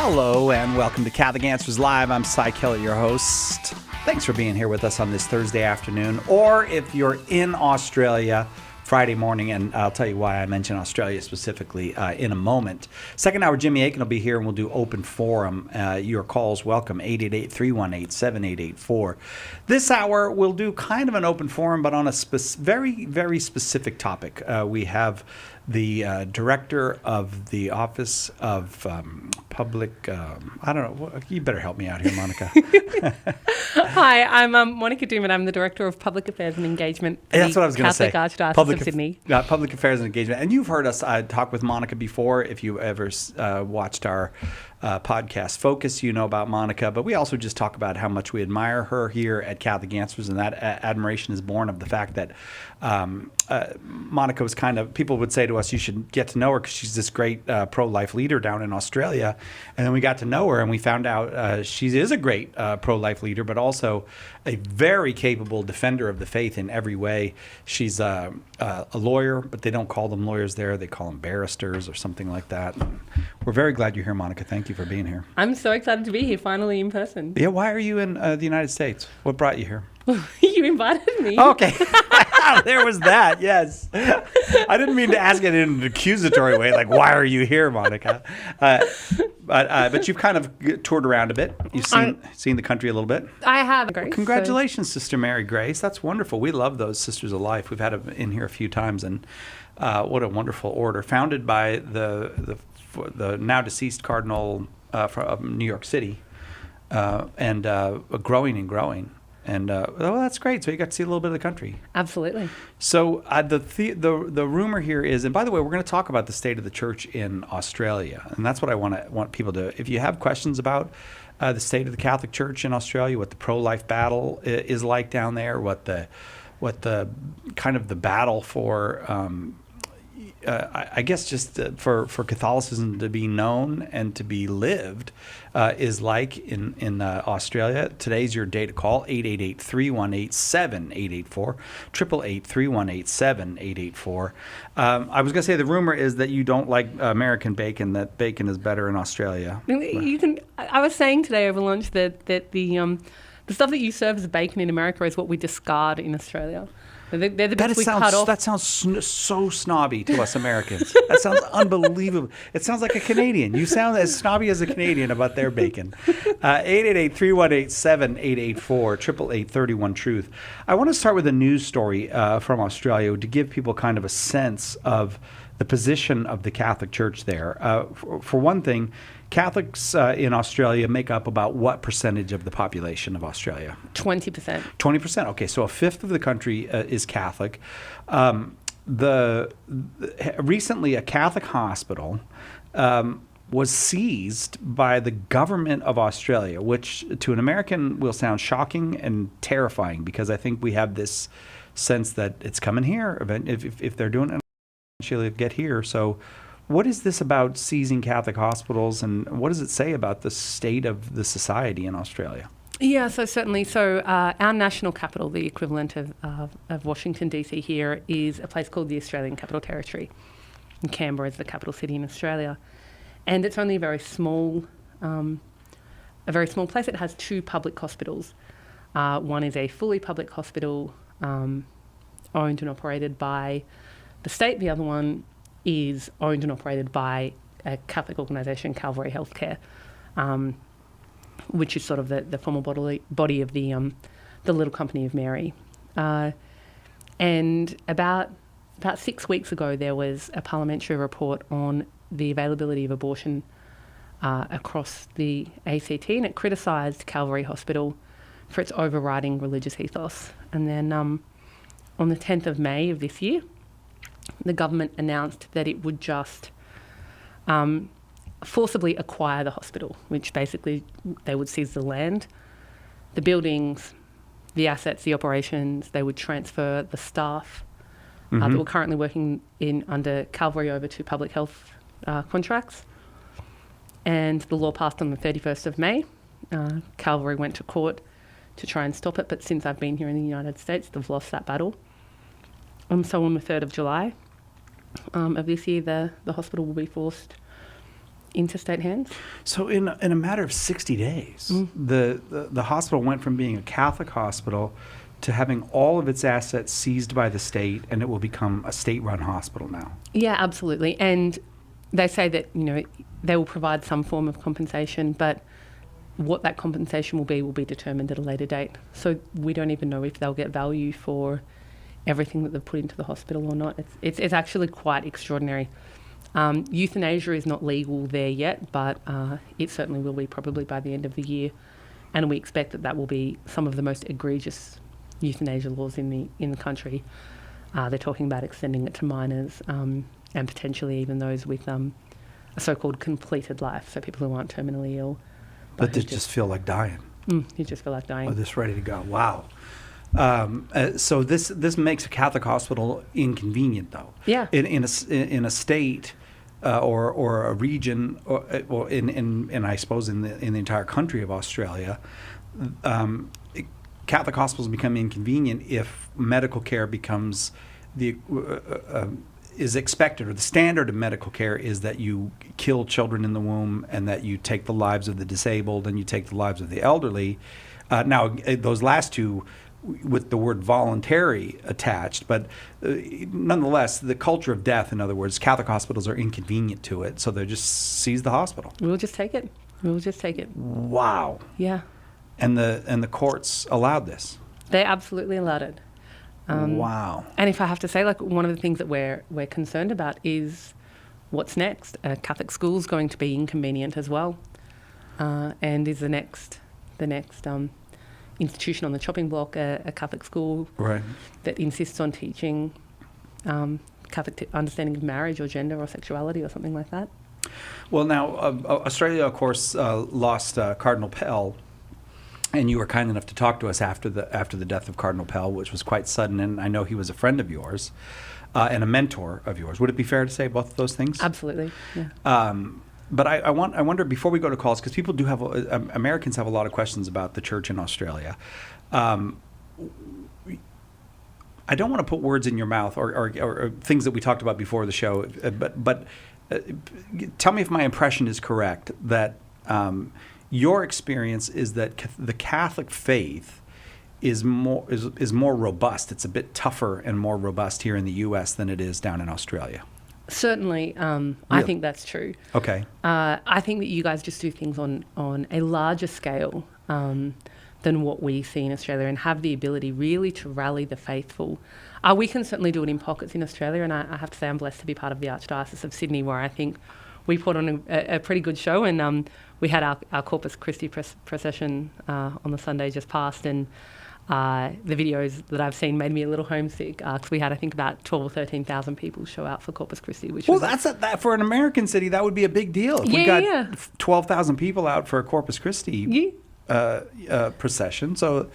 Hello and welcome to Catholic Answers Live. I'm Cy Kelly, your host. Thanks for being here with us on this Thursday afternoon, or if you're in Australia, Friday morning, and I'll tell you why I mention Australia specifically in a moment. Second hour, Jimmy Akin will be here and we'll do open forum. Your calls welcome, 888-318-7884. This hour, we'll do kind of an open forum, but on a very, very specific topic. We have the director of the Office of Public, I don't know, you better help me out here, Monica. Hi, I'm Monica Dooman. I'm the Director of Public Affairs and Engagement at That's what I was going to say. Catholic Archdiocese of Sydney. Public Affairs and Engagement. And you've heard us talk with Monica before. If you ever watched our podcast Focus, you know about Monica. But we also just talk about how much we admire her here at Catholic Answers. And that admiration is born of the fact that Monica was kind of, people would say to us, you should get to know her because she's this great pro-life leader down in Australia. And then we got to know her and we found out she is a great pro-life leader, but also a very capable defender of the faith in every way. She's a lawyer, but they don't call them lawyers there. They call them barristers or something like that. And we're very glad you're here, Monica. Thank you for being here. I'm so excited to be here, finally in person. Yeah, why are you in the United States? What brought you here? You invited me. Okay. There was that, yes. I didn't mean to ask it in an accusatory way, like, why are you here, Monica? But you've kind of toured around a bit. You've seen the country a little bit. I have. Grace, Congratulations, Sister Mary Grace. That's wonderful. We love those Sisters of Life. We've had them in here a few times, and what a wonderful order. Founded by the now deceased Cardinal from New York City, and growing and growing. And that's great. So you got to see a little bit of the country. Absolutely. So the rumor here is, and by the way, we're going to talk about the state of the church in Australia, and that's what I want people to. If you have questions about the state of the Catholic Church in Australia, what the pro-life battle is like down there, what the kind of the battle for. I guess just for Catholicism to be known and to be lived is like in Australia. Today's your day to call, 888-318-7884, 888-318-7884. I was going to say the rumor is that you don't like American bacon, that bacon is better in Australia. I was saying today over lunch that the stuff that you serve as bacon in America is what we discard in Australia. They're the bits we cut off. That sounds so snobby to us Americans. That sounds unbelievable. It sounds like a Canadian. You sound as snobby as a Canadian about their bacon. 888-318-7884, 888-31-TRUTH. I want to start with a news story from Australia to give people kind of a sense of the position of the Catholic Church there. For one thing, Catholics in Australia make up about what percentage of the population of Australia? 20%. 20%. Okay, so a fifth of the country is Catholic. Recently, a Catholic hospital was seized by the government of Australia, which to an American will sound shocking and terrifying because I think we have this sense that it's coming here. If they're doing it, eventually get here. So what is this about seizing Catholic hospitals, and what does it say about the state of the society in Australia? Yeah, so certainly. So our national capital, the equivalent of Washington, D.C. here, is a place called the Australian Capital Territory. And Canberra is the capital city in Australia. And it's only a very small place. It has two public hospitals. One is a fully public hospital owned and operated by the state. The other one is owned and operated by a Catholic organisation, Calvary Healthcare, which is sort of the formal body of the Little Company of Mary. And about 6 weeks ago, there was a parliamentary report on the availability of abortion across the ACT, and it criticised Calvary Hospital for its overriding religious ethos. And then on the 10th of May of this year, the government announced that it would just forcibly acquire the hospital, which basically they would seize the land, the buildings, the assets, the operations. They would transfer the staff that were currently working under Calvary over to public health contracts. And the law passed on the 31st of May. Calvary went to court to try and stop it, but since I've been here in the United States, they've lost that battle. So on the 3rd of July of this year, the hospital will be forced into state hands. So in a matter of 60 days, the hospital went from being a Catholic hospital to having all of its assets seized by the state, and it will become a state-run hospital now. Yeah, absolutely. And they say that, they will provide some form of compensation, but what that compensation will be determined at a later date. So we don't even know if they'll get value for everything that they've put into the hospital or not. It's actually quite extraordinary. Euthanasia is not legal there yet, but it certainly will be probably by the end of the year. And we expect that will be some of the most egregious euthanasia laws in the country. They're talking about extending it to minors and potentially even those with a so-called completed life, so people who aren't terminally ill. But they just feel like dying. You just feel like dying. Or just ready to go. Wow. So this makes a Catholic hospital inconvenient, though. Yeah. In a state or a region, or in I suppose in the entire country of Australia, Catholic hospitals become inconvenient if medical care becomes is expected, or the standard of medical care is that you kill children in the womb and that you take the lives of the disabled and you take the lives of the elderly. Now, those last two with the word voluntary attached, but nonetheless, the culture of death, in other words, Catholic hospitals are inconvenient to it, so they just seize the hospital. We'll just take it. Wow. Yeah. And the courts allowed this. They absolutely allowed it. Wow. And if I have to say, one of the things that we're concerned about is what's next. Catholic school's going to be inconvenient as well, and is the next institution on the chopping block a Catholic school that insists on teaching Catholic understanding of marriage or gender or sexuality or something like that? Well, now Australia, of course, lost Cardinal Pell. And you were kind enough to talk to us after the death of Cardinal Pell, which was quite sudden, and I know he was a friend of yours and a mentor of yours. Would it be fair to say both of those things? Absolutely, yeah. But I wonder, before we go to calls, because people do have Americans have a lot of questions about the church in Australia. I don't want to put words in your mouth or things that we talked about before the show, but tell me if my impression is correct that. Your experience is that the Catholic faith is more robust. It's a bit tougher and more robust here in the U.S. than it is down in Australia. Certainly, Really? I think that's true. Okay. I think that you guys just do things on a larger scale than what we see in Australia, and have the ability really to rally the faithful. We can certainly do it in pockets in Australia, and I have to say I'm blessed to be part of the Archdiocese of Sydney, where I think we put on a pretty good show, and we had our Corpus Christi procession on the Sunday just past, and the videos that I've seen made me a little homesick, because we had, I think, about 12 or 13,000 people show out for Corpus Christi. Which was that for an American city, that would be a big deal. If we got 12,000 people out for a Corpus Christi procession, so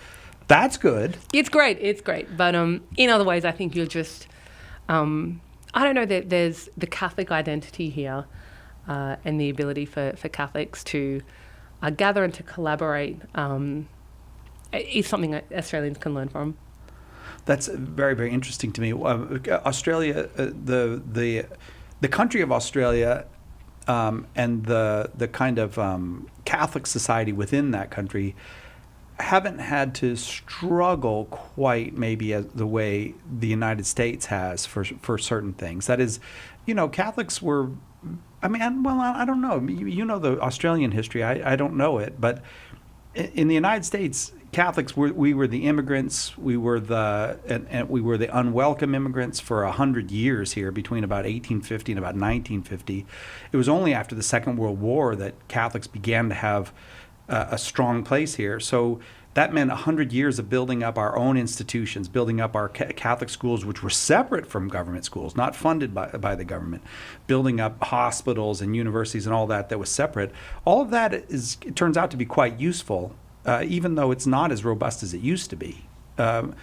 that's good. It's great. But in other ways, I think you're just, I don't know, that there's the Catholic identity here. And the ability for Catholics to gather and to collaborate is something that Australians can learn from. That's very, very interesting to me. Australia, the country of Australia, and the kind of Catholic society within that country haven't had to struggle quite maybe as the way the United States has for certain things. That is, Catholics were. I don't know. You know the Australian history. I don't know it, but in the United States, Catholics we were the immigrants. We were the unwelcome immigrants for 100 years here, between about 1850 and about 1950. It was only after the Second World War that Catholics began to have a strong place here. So that meant 100 years of building up our own institutions, building up our Catholic schools, which were separate from government schools, not funded by the government, building up hospitals and universities and all that was separate. All of that it turns out to be quite useful, even though it's not as robust as it used to be. How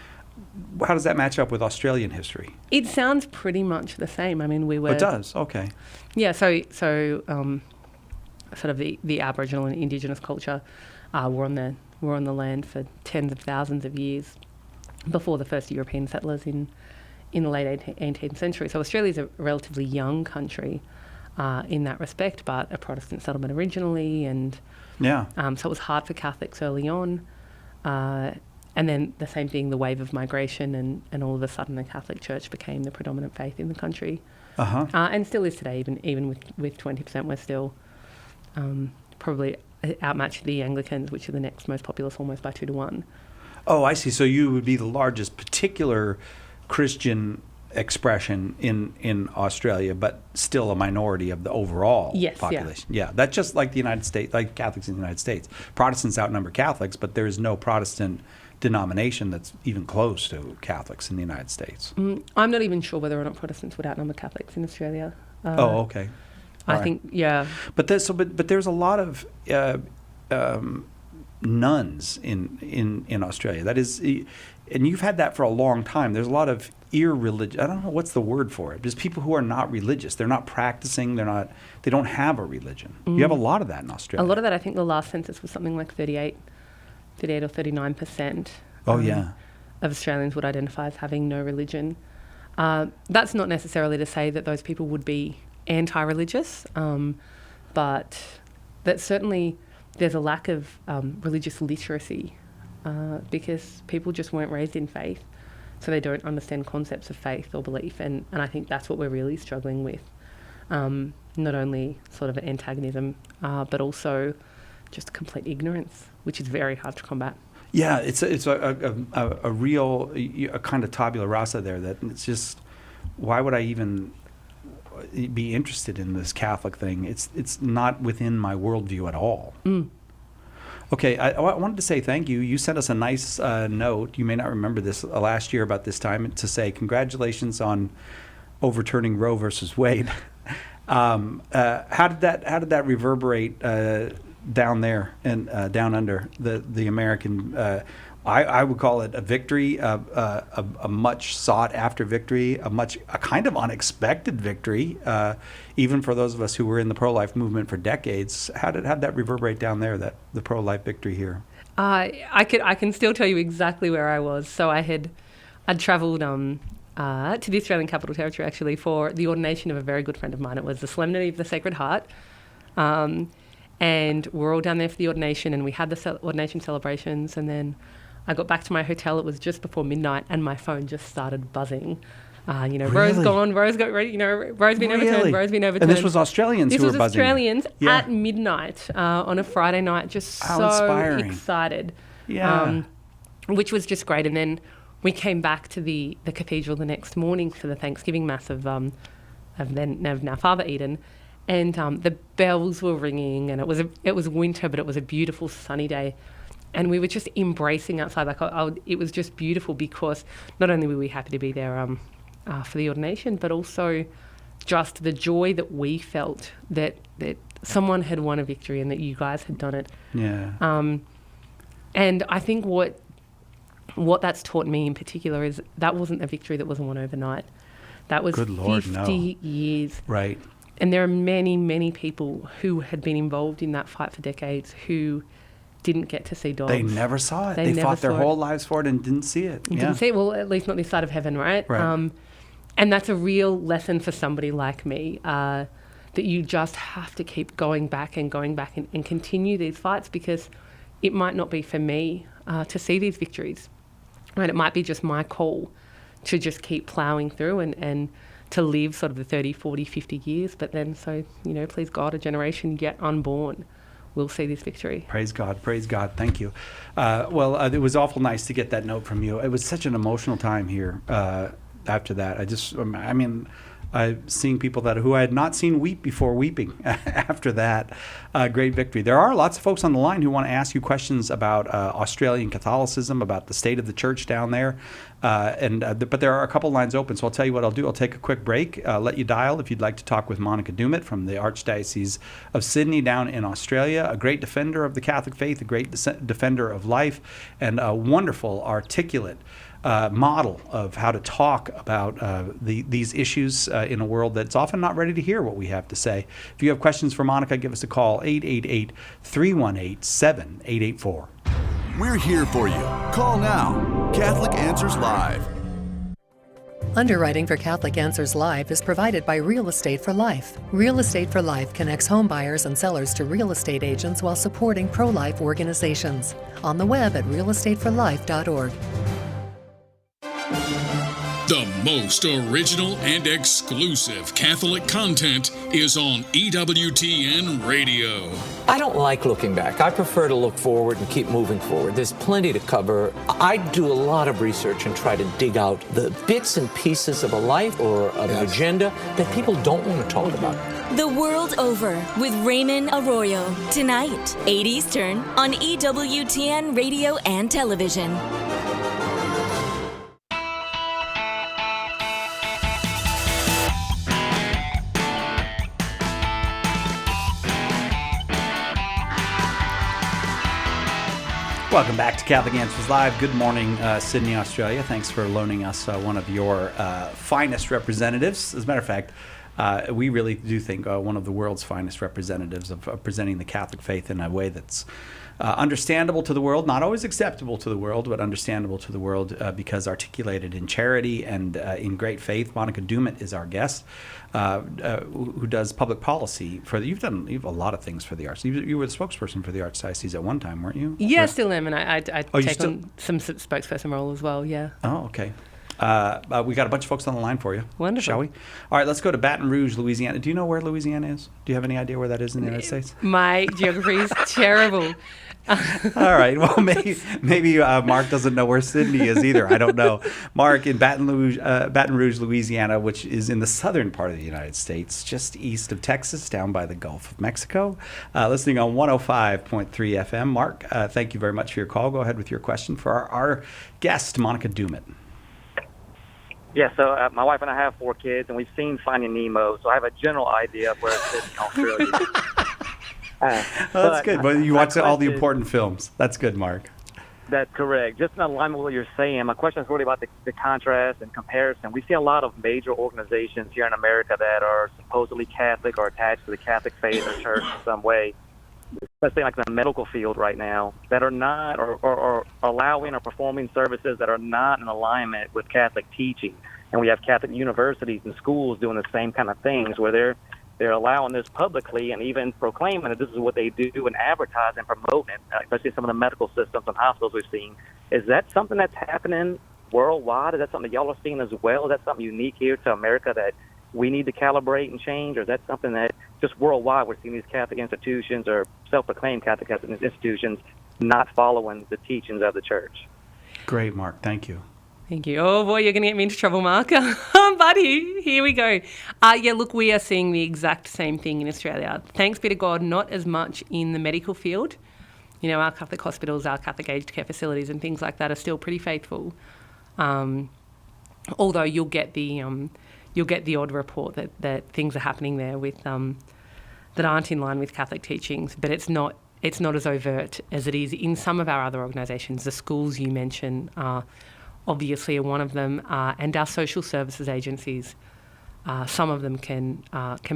does that match up with Australian history? It sounds pretty much the same. I mean, we were... It does, okay. Yeah, so sort of the Aboriginal and Indigenous culture were on the land for tens of thousands of years before the first European settlers in the late 18th century. So Australia's a relatively young country, in that respect, but a Protestant settlement originally, and Yeah. so it was hard for Catholics early on. And then the same thing, the wave of migration, and all of a sudden the Catholic Church became the predominant faith in the country. And still is today, even with 20%, we're still probably outmatch the Anglicans, which are the next most populous, almost by 2 to 1. Oh, I see. So you would be the largest particular Christian expression in Australia, but still a minority of the overall Yes, yeah. population. Yeah, that's just like the United States, like Catholics in the United States. Protestants outnumber Catholics, but there is no Protestant denomination that's even close to Catholics in the United States. I'm not even sure whether or not Protestants would outnumber Catholics in Australia. Oh, okay. I All right. think, yeah. But there's a lot of nuns in Australia. That is, and you've had that for a long time. There's a lot of irreligious. I don't know what's the word for it. Just people who are not religious. They're not practicing. They don't have a religion. You have a lot of that in Australia. A lot of that, I think the last census was something like 38 or 39%. Oh yeah. Of Australians would identify as having no religion. That's not necessarily to say that those people would be anti-religious, but that certainly there's a lack of religious literacy because people just weren't raised in faith, so they don't understand concepts of faith or belief, and I think that's what we're really struggling with. Not only sort of antagonism, but also just complete ignorance, which is very hard to combat. Yeah, it's a real a kind of tabula rasa there. That it's just, why would I even be interested in this Catholic thing? It's not within my worldview at all. Okay, I wanted to say thank you. You sent us a nice note. You may not remember this last year about this time, to say congratulations on overturning Roe versus Wade. How did that reverberate down there and down under the American? I would call it a victory, a much sought after victory, a kind of unexpected victory, even for those of us who were in the pro-life movement for decades. How did that reverberate down there, the pro-life victory here? I can still tell you exactly where I was. So I'd travelled to the Australian Capital Territory actually for the ordination of a very good friend of mine. It was the Solemnity of the Sacred Heart. And we're all down there for the ordination, and we had the ordination celebrations, and then I got back to my hotel. It was just before midnight, and my phone just started buzzing. Really? Rose gone, Rose got ready, Rose been overturned, Rose been overturned. And this was Australians who were buzzing. This was Australians at midnight on a Friday night, just How so inspiring. excited. Yeah. Which was just great. And then we came back to the cathedral the next morning for the Thanksgiving Mass of now Father Eden. And the bells were ringing, and it was winter, but it was a beautiful sunny day. And we were just embracing outside. It was just beautiful because not only were we happy to be there for the ordination, but also just the joy that we felt that someone had won a victory and that you guys had done it. Yeah. And I think what that's taught me in particular is that wasn't a victory that was won overnight. That was Good Lord, 50 years. Right. And there are many, many people who had been involved in that fight for decades who didn't get to see dogs. They never saw it. They They never fought their saw whole lives for it and didn't see it. Yeah. Didn't see it, well, at least not this side of heaven, right? Right. And that's a real lesson for somebody like me, that you just have to keep going back and continue these fights, because it might not be for me to see these victories. Right? It might be just my call to just keep ploughing through and to live sort of the 30, 40, 50 years. But then, please God, a generation yet unborn will see this victory. Praise God. Thank you. It was awful nice to get that note from you. It was such an emotional time here after that. Seeing people who I had not seen weep before weeping after that great victory. There are lots of folks on the line who want to ask you questions about Australian Catholicism, about the state of the church down there. But there are a couple lines open, so I'll tell you what I'll do. I'll take a quick break, let you dial if you'd like to talk with Monica Dumit from the Archdiocese of Sydney down in Australia, a great defender of the Catholic faith, a great defender of life, and a wonderful, articulate model of how to talk about these issues in a world that's often not ready to hear what we have to say. If you have questions for Monica, give us a call, 888-318-7884. We're here for you. Call now. Catholic Answers Live. Underwriting for Catholic Answers Live is provided by Real Estate for Life. Real Estate for Life connects home buyers and sellers to real estate agents while supporting pro-life organizations. On the web at realestateforlife.org. The most original and exclusive Catholic content is on EWTN Radio. I don't like looking back. I prefer to look forward and keep moving forward. There's plenty to cover. I do a lot of research and try to dig out the bits and pieces of a life or of an agenda that people don't want to talk about. The World Over with Raymond Arroyo. Tonight, 8 Eastern on EWTN Radio and Television. Welcome back to Catholic Answers Live. Good morning, Sydney, Australia. Thanks for loaning us one of your finest representatives. As a matter of fact, we really do think one of the world's finest representatives of presenting the Catholic faith in a way that's understandable to the world, not always acceptable to the world, but understandable to the world because articulated in charity and in great faith. Monica Dumit is our guest, who does public policy for the. You've a lot of things for the arts. You were the spokesperson for the Archdiocese at one time, weren't you? Yeah, still am, and I take on some spokesperson role as well. Yeah. Oh, okay. We got a bunch of folks on the line for you. Wonderful. Shall we? All right, let's go to Baton Rouge, Louisiana. Do you know where Louisiana is? Do you have any idea where that is in the United States? My geography is terrible. All right. Well, maybe Mark doesn't know where Sydney is either. I don't know. Mark, in Baton Rouge, Louisiana, which is in the southern part of the United States, just east of Texas, down by the Gulf of Mexico, listening on 105.3 FM. Mark, thank you very much for your call. Go ahead with your question for our guest, Monica Dumit. Yeah, so my wife and I have 4 kids, and we've seen Finding Nemo, so I have a general idea of where it sits in Australia. That's good. But you watch all the important films. That's good, Mark. That's correct. Just in alignment with what you're saying, my question is really about the contrast and comparison. We see a lot of major organizations here in America that are supposedly Catholic or attached to the Catholic faith or church in some way, especially like in the medical field right now, that are not or allowing or performing services that are not in alignment with Catholic teaching. And we have Catholic universities and schools doing the same kind of things where they're allowing this publicly and even proclaiming that this is what they do and advertise and promote it, especially some of the medical systems and hospitals we've seen. Is that something that's happening worldwide? Is that something that y'all are seeing as well? Is that something unique here to America that we need to calibrate and change? Or is that something that just worldwide we're seeing these Catholic institutions or self-proclaimed Catholic institutions not following the teachings of the church? Great, Mark. Thank you. Thank you. Oh, boy, you're going to get me into trouble, Mark. Buddy, here we go. Yeah, look, we are seeing the exact same thing in Australia. Thanks be to God, not as much in the medical field. You know, our Catholic hospitals, our Catholic aged care facilities and things like that are still pretty faithful. Although you'll get the odd report that things are happening there with that aren't in line with Catholic teachings, but it's not as overt as it is in some of our other organisations. The schools you mentioned obviously are one of them, and our social services agencies. Some of them can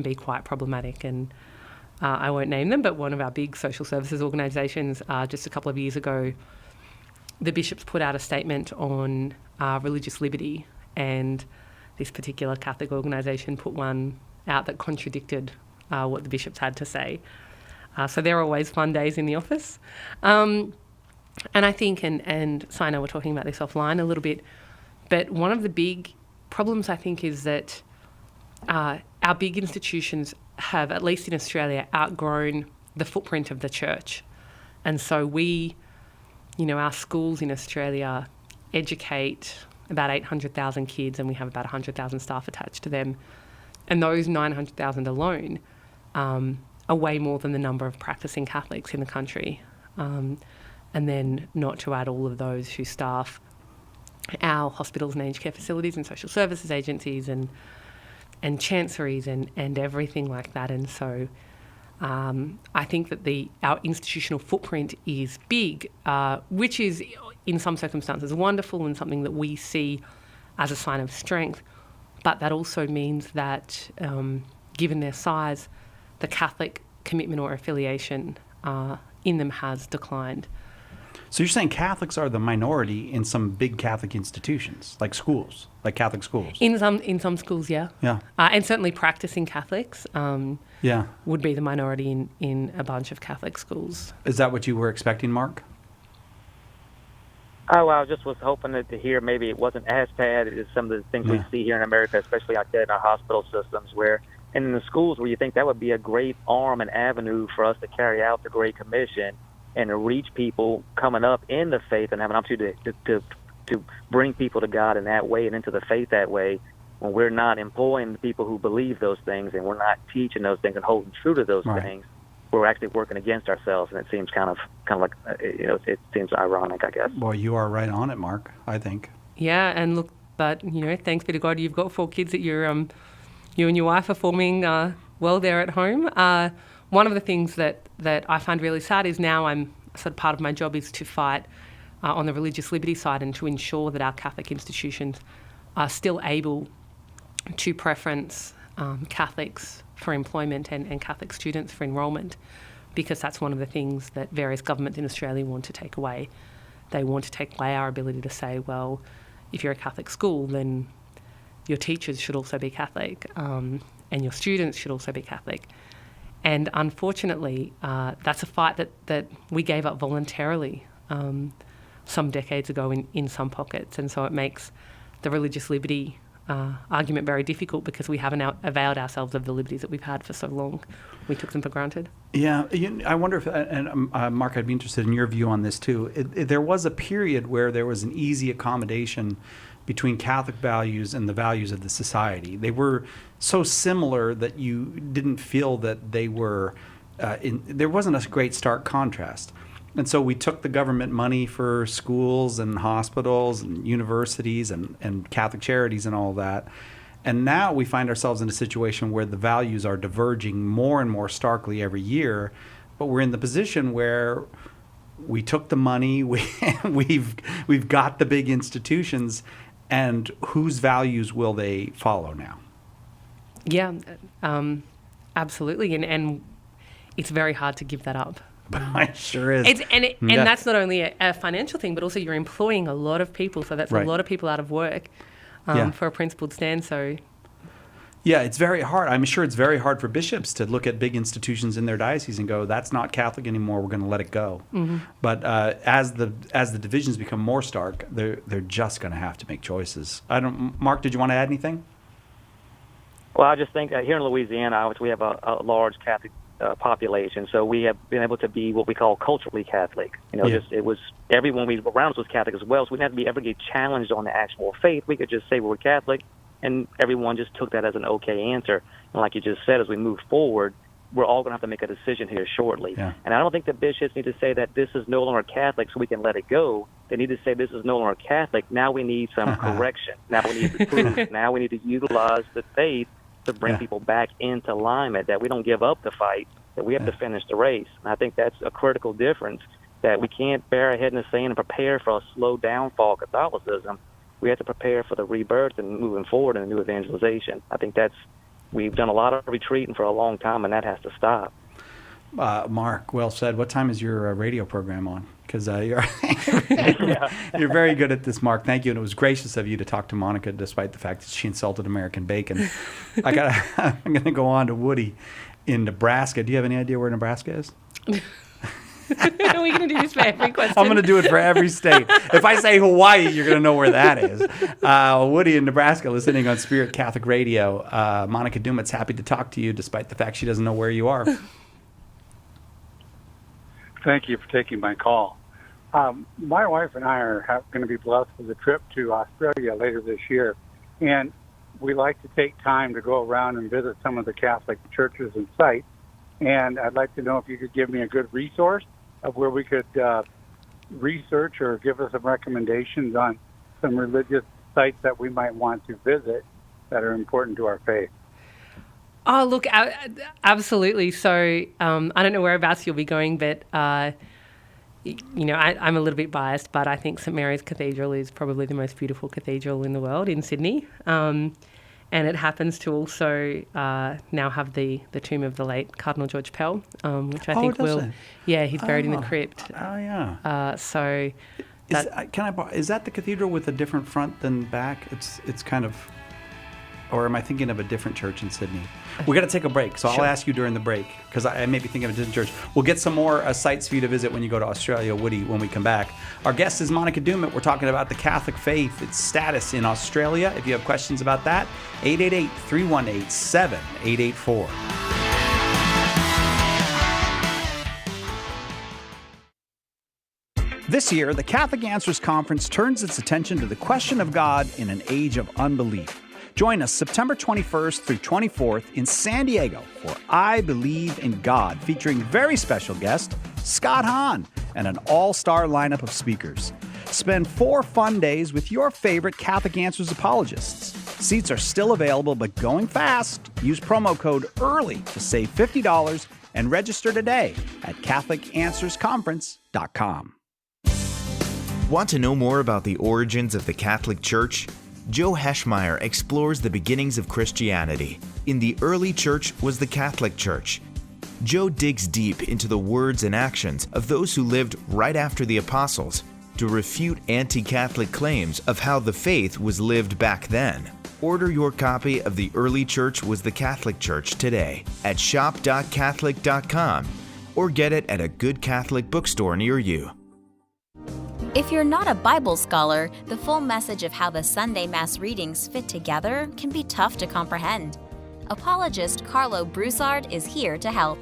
be quite problematic, and I won't name them, but one of our big social services organisations, just a couple of years ago, the bishops put out a statement on religious liberty, and this particular Catholic organisation put one out that contradicted what the bishops had to say. So there are always fun days in the office. And I think, and so I know we're talking about this offline a little bit, but one of the big problems I think is that our big institutions have, at least in Australia, outgrown the footprint of the church. And so our schools in Australia educate about 800,000 kids, and we have about 100,000 staff attached to them. And those 900,000 alone are way more than the number of practicing Catholics in the country. And then not to add all of those who staff our hospitals and aged care facilities and social services agencies and chanceries and everything like that. And so I think that our institutional footprint is big, which is in some circumstances wonderful and something that we see as a sign of strength. But that also means that given their size, the Catholic commitment or affiliation in them has declined. So you're saying Catholics are the minority in some big Catholic institutions, like schools, like Catholic schools? In some schools, yeah. Yeah. And certainly practicing Catholics Yeah. would be the minority in a bunch of Catholic schools. Is that what you were expecting, Mark? Oh, well, I just was hoping to hear maybe it wasn't as bad as some of the things we Yeah. see here in America, especially out there in our hospital systems, where and in the schools where you think that would be a great arm and avenue for us to carry out the Great Commission and to reach people coming up in the faith and have an opportunity to bring people to God in that way and into the faith that way. When we're not employing the people who believe those things and we're not teaching those things and holding true to those Right. things, we're actually working against ourselves, and it seems kind of like it seems ironic, I guess. Boy, you are right on it, Mark, I think. Yeah, and look, but thanks be to God, you've got 4 kids that you and your wife are forming well there at home. One of the things that I find really sad is now I'm sort of part of my job is to fight on the religious liberty side and to ensure that our Catholic institutions are still able to preference Catholics for employment and Catholic students for enrolment, because that's one of the things that various governments in Australia want to take away. They want to take away our ability to say, well, if you're a Catholic school, then your teachers should also be Catholic, and your students should also be Catholic. And unfortunately, that's a fight that we gave up voluntarily some decades ago in some pockets. And so it makes the religious liberty argument very difficult because we haven't availed ourselves of the liberties that we've had for so long. We took them for granted. Yeah, I wonder if, and Mark, I'd be interested in your view on this too. There was a period where there was an easy accommodation between Catholic values and the values of the society. They were so similar that you didn't feel that they were, there wasn't a great stark contrast. And so we took the government money for schools and hospitals and universities and Catholic charities and all that. And now we find ourselves in a situation where the values are diverging more and more starkly every year. But we're in the position where we took the money, we've got the big institutions, and whose values will they follow now? Yeah, absolutely. And it's very hard to give that up. It sure is. And Yeah. that's not only a financial thing, but also you're employing a lot of people. So that's Right. a lot of people out of work Yeah. for a principled stand. So Yeah, it's very hard. I'm sure it's very hard for bishops to look at big institutions in their diocese and go, that's not Catholic anymore, we're going to let it go. Mm-hmm. But as the divisions become more stark, they're just going to have to make choices. Mark, did you want to add anything? Well, I just think here in Louisiana, we have a large Catholic population, so we have been able to be what we call culturally Catholic. Yeah. It was everyone around us was Catholic as well, so we didn't have to ever get challenged on the actual faith. We could just say we're Catholic, and everyone just took that as an okay answer. And like you just said, as we move forward, we're all going to have to make a decision here shortly. Yeah. And I don't think the bishops need to say that this is no longer Catholic so we can let it go. They need to say this is no longer Catholic. Now we need some correction. Now we need the truth. Now we need to utilize the faith to bring Yeah. people back into alignment, that we don't give up the fight, that we have to finish the race. And I think that's a critical difference, that we can't bury our head in the sand and prepare for a slow downfall of Catholicism. We have to prepare for the rebirth and moving forward in the new evangelization. I think we've done a lot of retreating for a long time, and that has to stop. Mark, well said. What time is your radio program on? Because you're very good at this, Mark. Thank you. And it was gracious of you to talk to Monica despite the fact that she insulted American bacon. I'm going to go on to Woody in Nebraska. Do you have any idea where Nebraska is? are we going to do this for every question? I'm going to do it for every state. If I say Hawaii, you're going to know where that is. Woody in Nebraska, listening on Spirit Catholic Radio. Monica Dumat's happy to talk to you despite the fact she doesn't know where you are. Thank you for taking my call. My wife and I are going to be blessed with a trip to Australia later this year, and we like to take time to go around and visit some of the Catholic churches and sites. And I'd like to know if you could give me a good resource of where we could research or give us some recommendations on some religious sites that we might want to visit that are important to our faith. Oh, look, absolutely. So I don't know whereabouts you'll be going, but, I'm a little bit biased, but I think St Mary's Cathedral is probably the most beautiful cathedral in the world in Sydney. And it happens to also now have the tomb of the late Cardinal George Pell, which I think does will. it? Yeah, he's buried in the crypt. Oh, yeah. So Is that the cathedral with a different front than back? It's kind of, or am I thinking of a different church in Sydney? We got to take a break, so Sure. I'll ask you during the break because I may be thinking of a different church. We'll get some more sites for you to visit when you go to Australia, Woody, when we come back. Our guest is Monica Dumit. We're talking about the Catholic faith, its status in Australia. If you have questions about that, 888-318-7884. This year, the Catholic Answers Conference turns its attention to the question of God in an age of unbelief. Join us September 21st through 24th in San Diego for I Believe in God, featuring very special guest Scott Hahn and an all-star lineup of speakers. Spend 4 fun days with your favorite Catholic Answers apologists. Seats are still available, but going fast. Use promo code EARLY to save $50 and register today at CatholicAnswersConference.com. Want to know more about the origins of the Catholic Church? Joe Heschmeyer explores the beginnings of Christianity. In the early church was the Catholic Church. Joe digs deep into the words and actions of those who lived right after the apostles to refute anti-Catholic claims of how the faith was lived back then. Order your copy of The Early Church Was the Catholic Church today at shop.catholic.com or get it at a good Catholic bookstore near you. If you're not a Bible scholar, the full message of how the Sunday Mass readings fit together can be tough to comprehend. Apologist Carlo Broussard is here to help.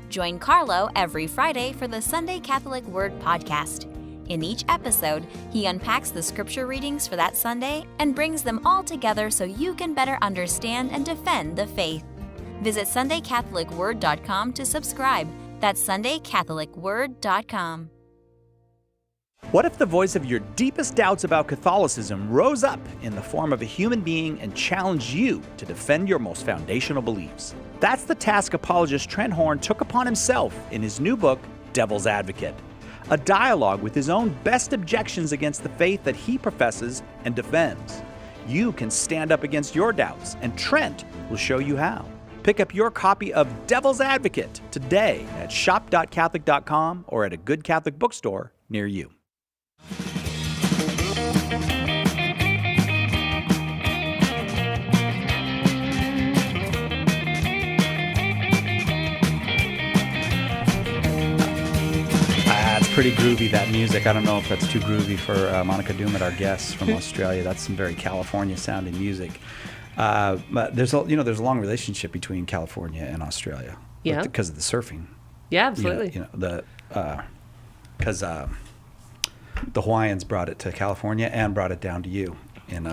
Join Carlo every Friday for the Sunday Catholic Word podcast. In each episode, he unpacks the scripture readings for that Sunday and brings them all together so you can better understand and defend the faith. Visit SundayCatholicWord.com to subscribe. That's SundayCatholicWord.com. What if the voice of your deepest doubts about Catholicism rose up in the form of a human being and challenged you to defend your most foundational beliefs? That's the task apologist Trent Horn took upon himself in his new book, Devil's Advocate, a dialogue with his own best objections against the faith that he professes and defends. You can stand up against your doubts, and Trent will show you how. Pick up your copy of Devil's Advocate today at shop.catholic.com or at a good Catholic bookstore near you. It's pretty groovy, that music. I don't know if that's too groovy for Monica Dumit, our guest from Australia. That's some very California-sounding music. But there's a long relationship between California and Australia. Yeah. Because of the surfing. Yeah, absolutely. Because the Hawaiians brought it to California and brought it down to you in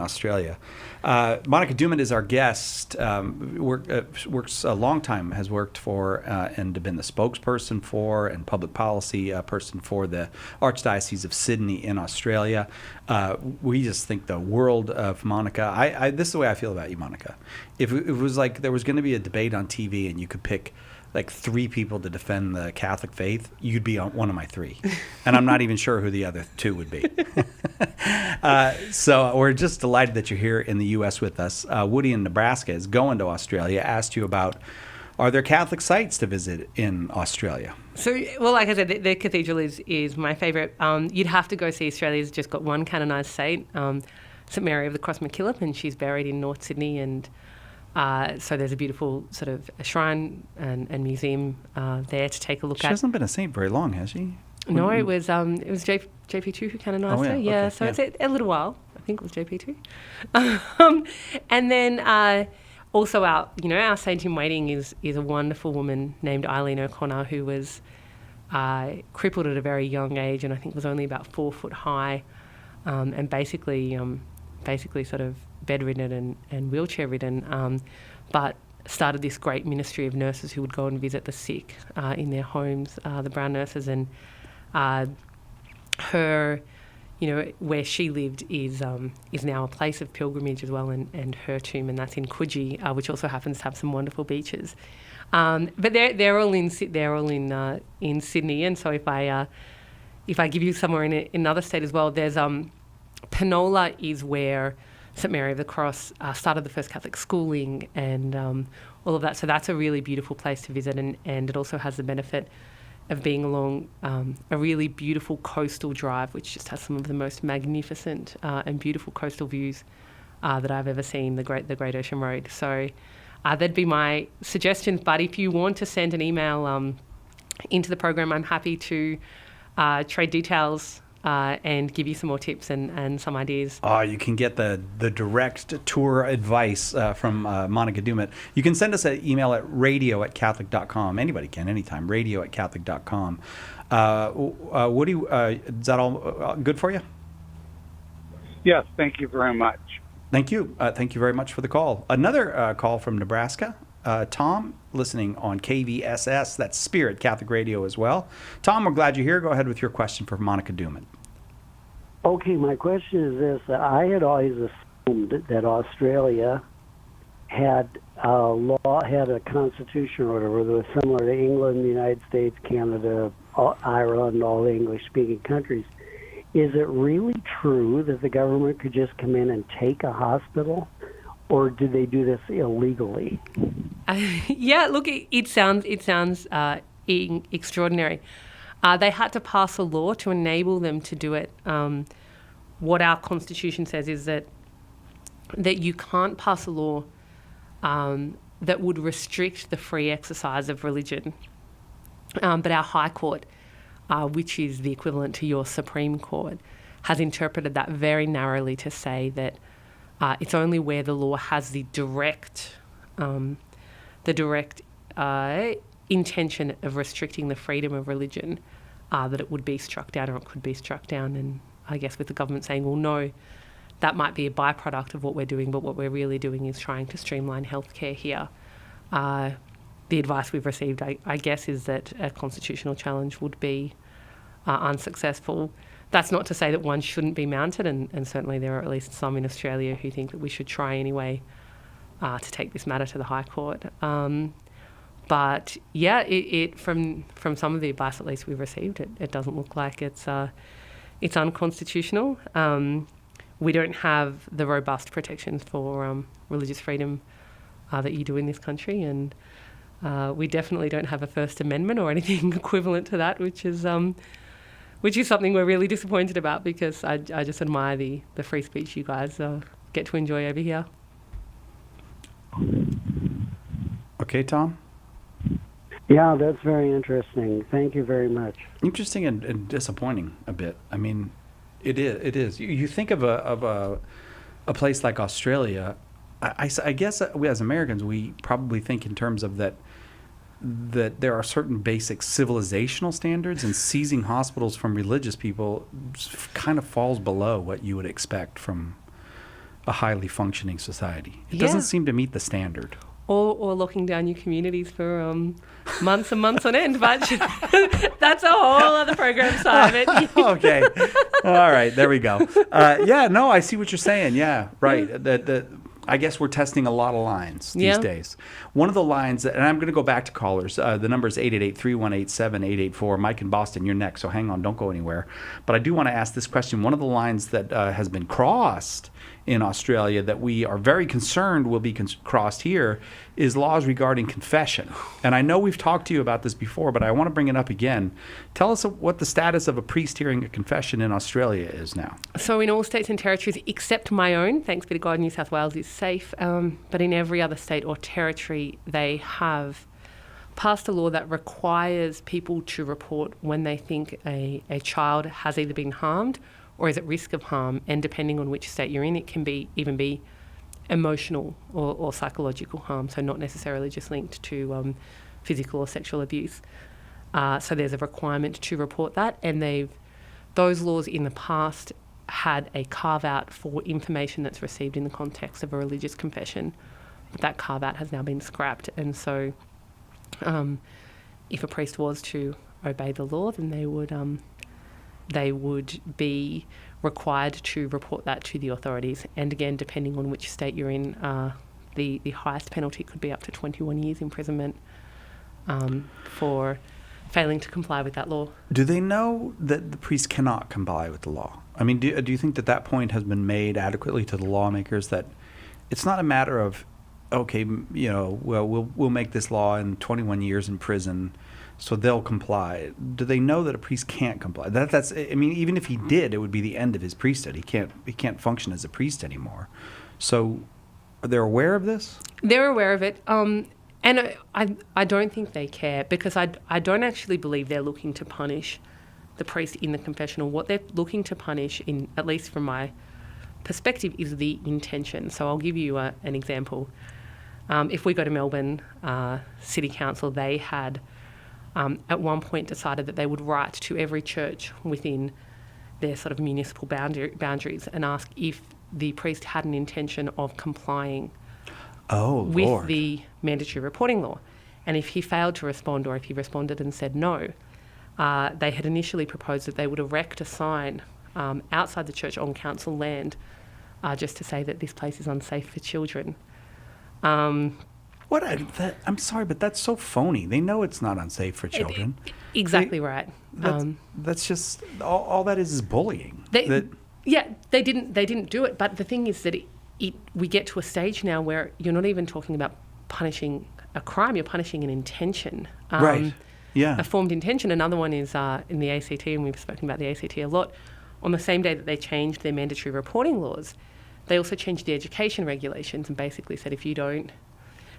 Australia. Monica Dumit is our guest. Works a long time, has worked for and been the spokesperson for and public policy person for the Archdiocese of Sydney in Australia. We just think the world of Monica. This is the way I feel about you, Monica. If it was like there was going to be a debate on TV and you could pick like 3 people to defend the Catholic faith, you'd be on one of my 3. And I'm not even sure who the other 2 would be. So we're just delighted that you're here in the U.S. with us. Woody in Nebraska is going to Australia. Asked you about, are there Catholic sites to visit in Australia? So, well, like I said, the cathedral is my favourite. You'd have to go see Australia's just got one canonised saint, St Mary of the Cross MacKillop, and she's buried in North Sydney. And so there's a beautiful sort of a shrine and museum there to take a look at. She hasn't been a saint very long, has she? No, it was JP2 who canonised her. Yeah, okay, so it's a little while. I think it was JP2. And then also our saint in waiting is a wonderful woman named Eileen O'Connor, who was crippled at a very young age, and I think was only about 4 foot high, and basically sort of bedridden and wheelchair ridden, but started this great ministry of nurses who would go and visit the sick in their homes, the Brown nurses, and her, where she lived is now a place of pilgrimage as well, and her tomb, and that's in Coogee, which also happens to have some wonderful beaches. But they're all in Sydney, and so if I give you somewhere in another state as well, there's Penola is where St Mary of the Cross, started the first Catholic schooling and all of that. So that's a really beautiful place to visit, and it also has the benefit of being along a really beautiful coastal drive, which just has some of the most magnificent and beautiful coastal views that I've ever seen, the Great Ocean Road. So that'd be my suggestions. But if you want to send an email into the program, I'm happy to trade details and give you some more tips and some ideas. You can get the direct tour advice from Monica Dumit. You can send us an email at radio@catholic.com. Anybody can, anytime, radio@catholic.com. Woody, is that all good for you? Yes, thank you very much. Thank you. Thank you very much for the call. Another call from Nebraska. Tom, listening on KVSS, that's Spirit Catholic Radio as well. Tom, we're glad you're here. Go ahead with your question for Monica Dumit. Okay, my question is this. I had always assumed that Australia had a constitution or whatever that was similar to England, the United States, Canada, Ireland, all the English-speaking countries. Is it really true that the government could just come in and take a hospital? Or do they do this illegally? Yeah, look, it sounds extraordinary. They had to pass a law to enable them to do it. What our Constitution says is that you can't pass a law that would restrict the free exercise of religion. But our High Court, which is the equivalent to your Supreme Court, has interpreted that very narrowly to say that it's only where the law has the direct intention of restricting the freedom of religion that it would be struck down, or it could be struck down. And I guess with the government saying, well, no, that might be a byproduct of what we're doing, but what we're really doing is trying to streamline healthcare here. The advice we've received, I guess, is that a constitutional challenge would be unsuccessful. That's not to say that one shouldn't be mounted, and certainly there are at least some in Australia who think that we should try anyway to take this matter to the High Court. But yeah, it from some of the advice at least we've received, it doesn't look like it's unconstitutional. We don't have the robust protections for religious freedom that you do in this country, and we definitely don't have a First Amendment or anything equivalent to that, which is something we're really disappointed about, because I just admire the free speech you guys get to enjoy over here. Okay, Tom? Yeah, that's very interesting. Thank you very much. Interesting and disappointing a bit. I mean, it is. You think of a place like Australia. I guess we as Americans, we probably think in terms of that there are certain basic civilizational standards, and seizing hospitals from religious people kind of falls below what you would expect from a highly functioning society. It doesn't seem to meet the standard. Or locking down your communities for months and months on end, but that's a whole other program side of it. Okay. All right, there we go. I see what you're saying. Yeah, right. I guess we're testing a lot of lines these days. One of the lines, and I'm going to go back to callers. The number is 888-318-7884. Mike in Boston, you're next, so hang on, don't go anywhere. But I do want to ask this question. One of the lines that has been crossed in Australia that we are very concerned will be crossed here is laws regarding confession. And I know we've talked to you about this before, but I want to bring it up again. Tell us what the status of a priest hearing a confession in Australia is now. So in all states and territories, except my own, thanks be to God, New South Wales is safe, but in every other state or territory, they have passed a law that requires people to report when they think a child has either been harmed or is at risk of harm, and depending on which state you're in, it can even be emotional or psychological harm, so not necessarily just linked to physical or sexual abuse. So there's a requirement to report that, and those laws in the past had a carve-out for information that's received in the context of a religious confession. But that carve-out has now been scrapped, and so if a priest was to obey the law, then they would be required to report that to the authorities. And again, depending on which state you're in, the highest penalty could be up to 21 years imprisonment for failing to comply with that law. Do they know that the priest cannot comply with the law? I mean, do you think that point has been made adequately to the lawmakers, that it's not a matter of, okay, well, we'll make this law in 21 years in prison, so they'll comply? Do they know that a priest can't comply? That's I mean, even if he did, it would be the end of his priesthood. He can't function as a priest anymore. So, are they aware of this? They're aware of it, and I don't think they care, because I don't actually believe they're looking to punish the priest in the confessional. What they're looking to punish, in at least from my perspective, is the intention. So I'll give you an example. If we go to Melbourne City Council, they had at one point decided that they would write to every church within their sort of municipal boundaries and ask if the priest had an intention of complying with the mandatory reporting law. And if he failed to respond, or if he responded and said no, they had initially proposed that they would erect a sign outside the church on council land just to say that this place is unsafe for children. I'm sorry, but that's so phony. They know it's not unsafe for children. Exactly right. That's just all that is bullying. They didn't do it. But the thing is that we get to a stage now where you're not even talking about punishing a crime. You're punishing an intention. Right. Yeah. A formed intention. Another one is in the ACT, and we've spoken about the ACT a lot. On the same day that they changed their mandatory reporting laws, they also changed the education regulations and basically said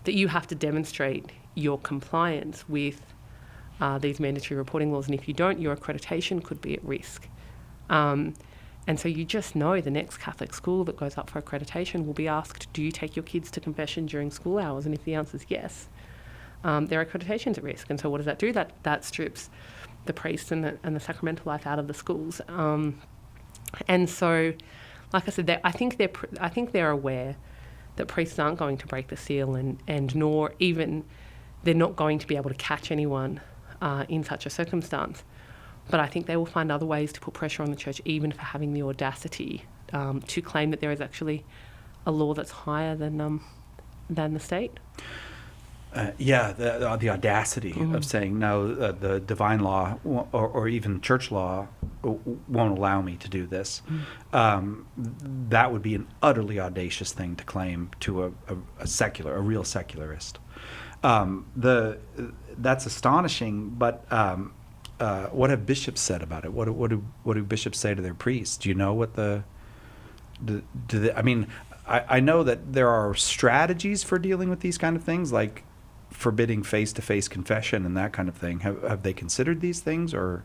that you have to demonstrate your compliance with these mandatory reporting laws, and if you don't, your accreditation could be at risk. And so you just know the next Catholic school that goes up for accreditation will be asked, do you take your kids to confession during school hours? And if the answer is yes, their accreditation's at risk. And so what does that do? That strips the priest and the sacramental life out of the schools. And so, like I said, I think they're aware that priests aren't going to break the seal, and nor even they're not going to be able to catch anyone in such a circumstance. But I think they will find other ways to put pressure on the church, even for having the audacity to claim that there is actually a law that's higher than the state. The audacity of saying, no, the divine law or even church law won't allow me to do this. That would be an utterly audacious thing to claim to a real secularist. That's astonishing, but what have bishops said about it? What do bishops say to their priests? Do you know what I know that there are strategies for dealing with these kind of things, like forbidding face-to-face confession and that kind of thing. Have they considered these things, or?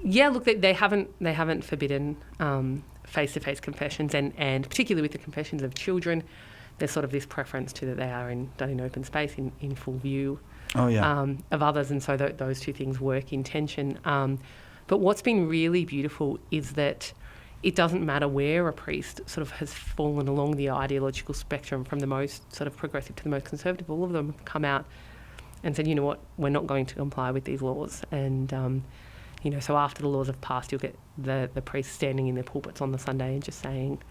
Yeah, look, they haven't forbidden face-to-face confessions, and particularly with the confessions of children, there's sort of this preference to that they are done in open space, in full view of others, and so those two things work in tension. But what's been really beautiful is that it doesn't matter where a priest sort of has fallen along the ideological spectrum, from the most sort of progressive to the most conservative. All of them have come out and said, you know what, we're not going to comply with these laws. And, so after the laws have passed, you'll get the priests standing in their pulpits on the Sunday and just saying,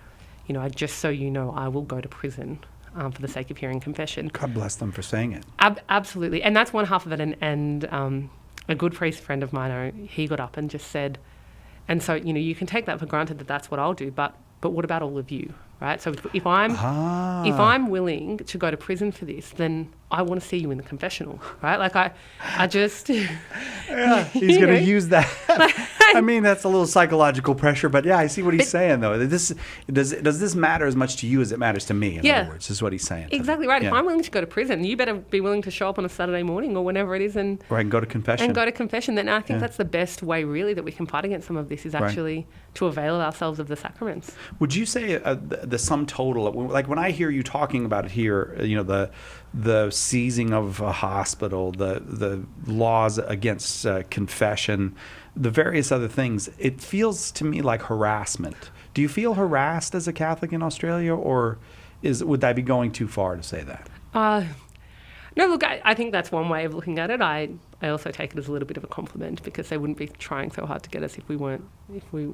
just so you know, I will go to prison for the sake of hearing confession. God bless them for saying it. Absolutely. And that's one half of it. And a good priest friend of mine, he got up and just said, and so, you can take that for granted that that's what I'll do, but what about all of you, right? So if I'm willing to go to prison for this, then I want to see you in the confessional, right? Like I just... Yeah, he's going to use that. I mean, that's a little psychological pressure, but yeah, I see what he's saying, though. Does this matter as much to you as it matters to me, in other words, is what he's saying. Exactly right. Yeah. If I'm willing to go to prison, you better be willing to show up on a Saturday morning or whenever it is and go to confession. Then I think that's the best way, really, that we can fight against some of this, is actually to avail ourselves of the sacraments. Would you say the sum total, like when I hear you talking about it here, the seizing of a hospital, the laws against confession, the various other things, it feels to me like harassment. Do you feel harassed as a Catholic in Australia, or would I be going too far to say that? No, look, I think that's one way of looking at it. I also take it as a little bit of a compliment, because they wouldn't be trying so hard to get us if we weren't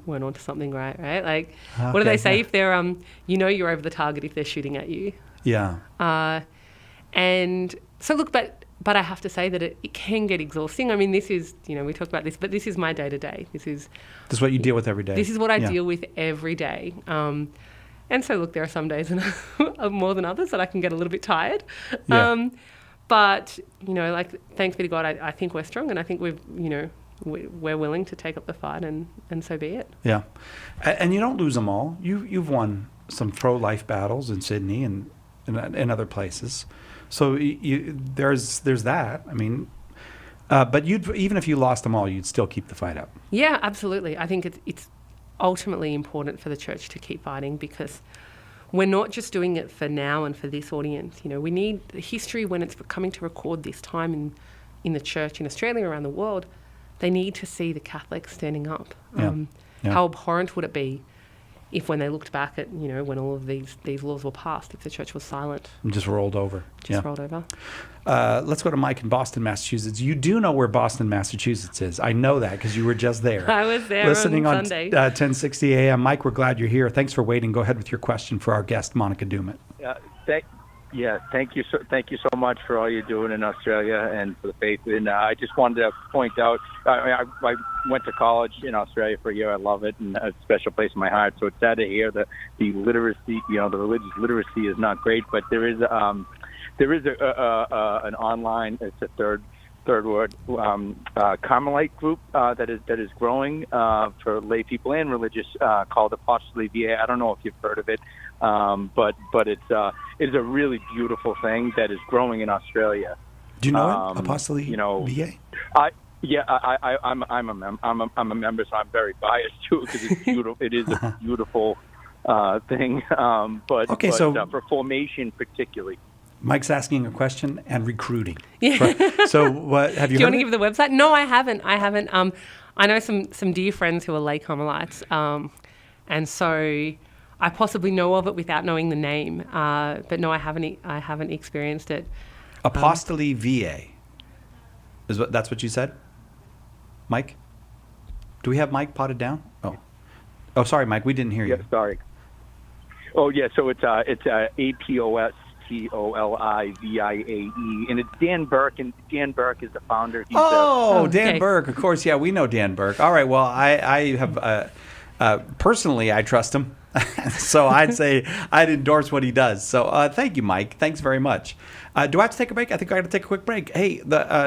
onto something, right? Like, what do they say? If they're you're over the target if they're shooting at you. Yeah. And so look, but But I have to say that it can get exhausting. I mean, this is, we talk about this, but this is my day-to-day. This is what you deal with every day. This is what I deal with every day. And so, look, there are some days more than others that I can get a little bit tired. Yeah. But, thanks be to God, I think we're strong, and I think we're willing to take up the fight, and so be it. Yeah. And you don't lose them all. You've won some pro-life battles in Sydney and other places. So there's that. I mean, but even if you lost them all, you'd still keep the fight up. Yeah, absolutely. I think it's ultimately important for the church to keep fighting, because we're not just doing it for now and for this audience. We need history when it's coming to record this time in the church in Australia, around the world. They need to see the Catholics standing up. How abhorrent would it be if, when they looked back at, when all of these laws were passed, if the church was silent? And just rolled over. Rolled over. Let's go to Mike in Boston, Massachusetts. You do know where Boston, Massachusetts is. I know that because you were just there. I was there listening on Sunday. 1060 AM. Mike, we're glad you're here. Thanks for waiting. Go ahead with your question for our guest, Monica Dumit. Thank you so much for all you're doing in Australia and for the faith. And I just wanted to point out, I went to college in Australia for a year. I love it, and a special place in my heart. So it's sad to hear that the literacy, the religious literacy is not great. But there is an online, it's a third word, Carmelite group that is growing for lay people and religious, called Apostoli VA. I don't know if you've heard of it, but it's a really beautiful thing that is growing in Australia. Do you know it, Apostoli VA? I'm a member, so I'm very biased too, because it's beautiful. It is a beautiful thing. So for formation particularly. Mike's asking a question and recruiting. Yeah. So what have you? Do you want to give the website? No, I haven't. I know some dear friends who are lay Carmelites, and so I possibly know of it without knowing the name. But no, I haven't experienced it. Apostoli VA. That's what you said, Mike? Do we have Mike potted down? Oh, sorry, Mike. We didn't hear you. Yeah, sorry. Oh, yeah. So it's APOS. TOLIVIAE, and it's Dan Burke, and Dan Burke is the founder. Dan Burke, of course. Yeah, we know Dan Burke. All right, well, I have personally, I trust him, so I'd say I'd endorse what he does. So thank you, Mike. Thanks very much. Do I have to take a break? I think I got to take a quick break. Hey,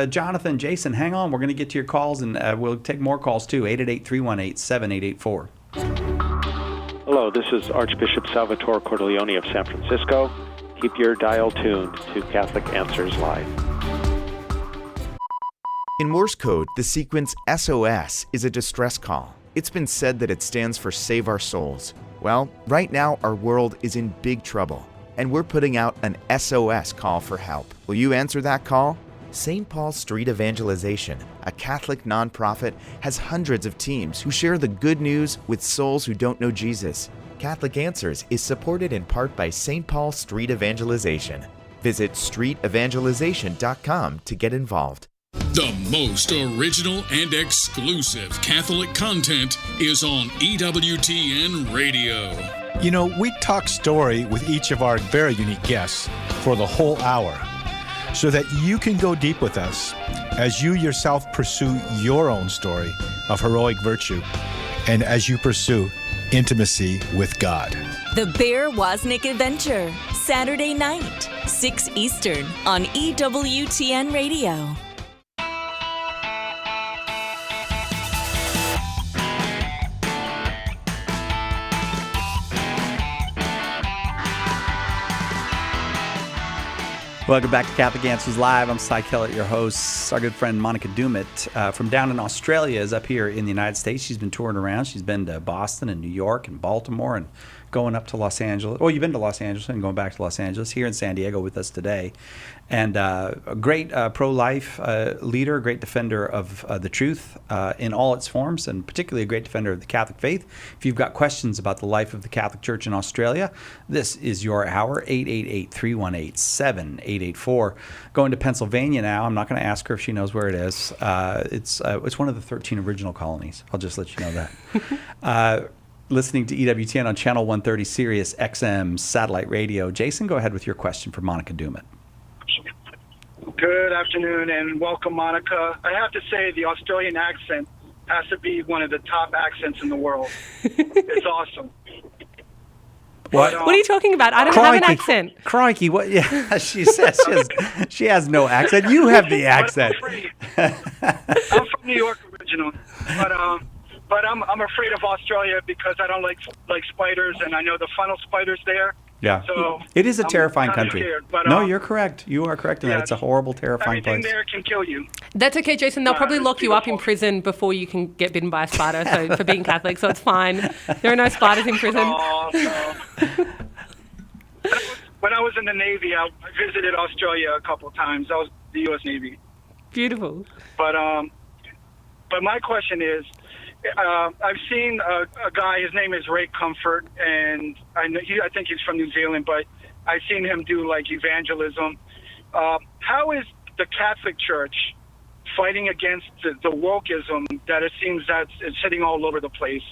Jonathan, Jason, hang on. We're going to get to your calls, and we'll take more calls too. 888-318-7884. Hello, this is Archbishop Salvatore Cordileone of San Francisco. Keep your dial tuned to Catholic Answers Live. In Morse code, the sequence SOS is a distress call. It's been said that it stands for Save Our Souls. Well, right now our world is in big trouble, and we're putting out an SOS call for help. Will you answer that call? St. Paul Street Evangelization, a Catholic nonprofit, has hundreds of teams who share the good news with souls who don't know Jesus. Catholic Answers is supported in part by St. Paul Street Evangelization. Visit streetevangelization.com to get involved. The most original and exclusive Catholic content is on EWTN Radio. You know, we talk story with each of our very unique guests for the whole hour, so that you can go deep with us as you yourself pursue your own story of heroic virtue, and as you pursue intimacy with God. The Bear Wozniak Adventure, Saturday night, 6 Eastern on EWTN Radio. Welcome back to Catholic Answers Live. I'm Cy Kellett, your host. Our good friend Monica Dumit from down in Australia is up here in the United States. She's been touring around. She's been to Boston and New York and Baltimore and going up to Los Angeles. Well, you've been to Los Angeles and going back to Los Angeles, here in San Diego with us today. And a great pro-life leader, a great defender of the truth in all its forms, and particularly a great defender of the Catholic faith. If you've got questions about the life of the Catholic Church in Australia, this is your hour, 888-318-7884. Going to Pennsylvania now. I'm not going to ask her if she knows where it is. It's one of the 13 original colonies. I'll just let you know that. Listening to EWTN on Channel 130 Sirius XM satellite radio. Jason, go ahead with your question for Monica Dumit. Good afternoon and welcome, Monica. I have to say the Australian accent has to be one of the top accents in the world. It's awesome. What? What are you talking about? I don't have an accent. Crikey, what? Yeah, she says she has no accent. You have the accent. I'm from New York originally, but I'm afraid of Australia because I don't like spiders, and I know the funnel spiders there. Yeah, so it is a I'm terrifying kinda country. scared, but, No, you're correct. You are correct in that. It's a horrible, terrifying everything place. there can kill you. That's okay, Jason. They'll probably lock you up in prison before you can get bitten by a spider. So for being Catholic, so it's fine. There are no spiders in prison. Oh, no. When I was in the Navy, I visited Australia a couple of times. That was the U.S. Navy. Beautiful. But my question is, I've seen a guy. His name is Ray Comfort, and I think he's from New Zealand. But I've seen him do like evangelism. How is the Catholic Church fighting against the wokeism that it seems that it's hitting all over the place?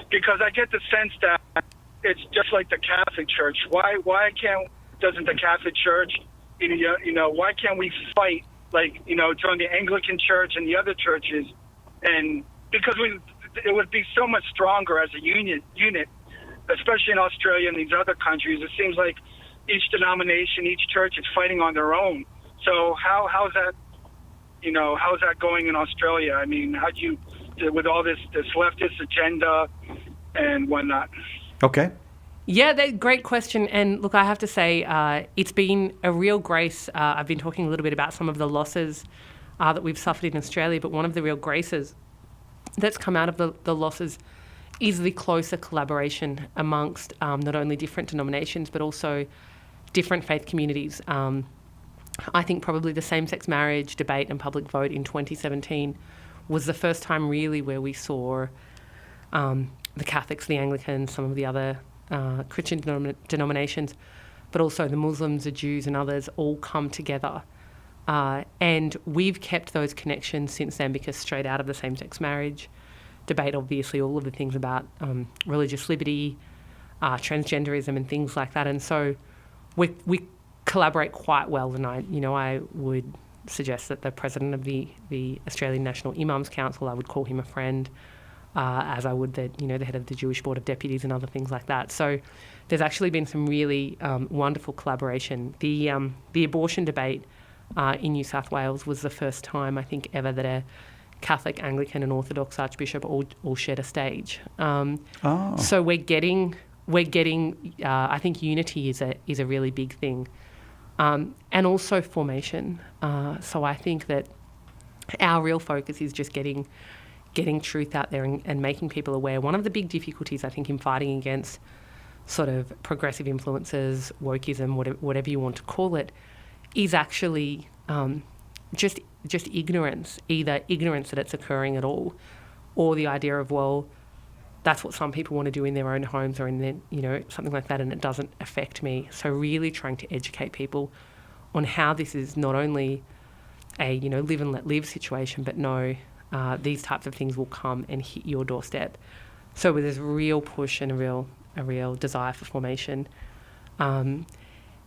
Because I get the sense that it's just like the Catholic Church. Why doesn't the Catholic Church, why can't we fight like join the Anglican Church and the other churches, and because it would be so much stronger as a unit, especially in Australia and these other countries. It seems like each denomination, each church is fighting on their own. So how's that going in Australia? I mean, how do you, with all this leftist agenda and whatnot? Okay. Yeah, great question. And look, I have to say, it's been a real grace. I've been talking a little bit about some of the losses that we've suffered in Australia, but one of the real graces that's come out of the losses is the closer collaboration amongst not only different denominations, but also different faith communities. I think probably the same-sex marriage debate and public vote in 2017 was the first time really where we saw the Catholics, the Anglicans, some of the other Christian denominations, but also the Muslims, the Jews and others all come together. And we've kept those connections since then, because straight out of the same-sex marriage debate, obviously all of the things about religious liberty, transgenderism and things like that. And so we collaborate quite well. And I would suggest that the president of the Australian National Imams Council, I would call him a friend, as I would the head of the Jewish Board of Deputies and other things like that. So there's actually been some really wonderful collaboration. The abortion debate in New South Wales was the first time, I think, ever that a Catholic, Anglican and Orthodox Archbishop all shared a stage. So we're getting. I think unity is a really big thing, and also formation. So I think that our real focus is just getting truth out there and making people aware. One of the big difficulties, I think, in fighting against sort of progressive influences, wokeism, whatever you want to call it, is actually just ignorance, either ignorance that it's occurring at all, or the idea of, well, that's what some people want to do in their own homes or in their, something like that, and it doesn't affect me. So really trying to educate people on how this is not only a, live and let live situation, but no, these types of things will come and hit your doorstep. So there's a real push and a real desire for formation.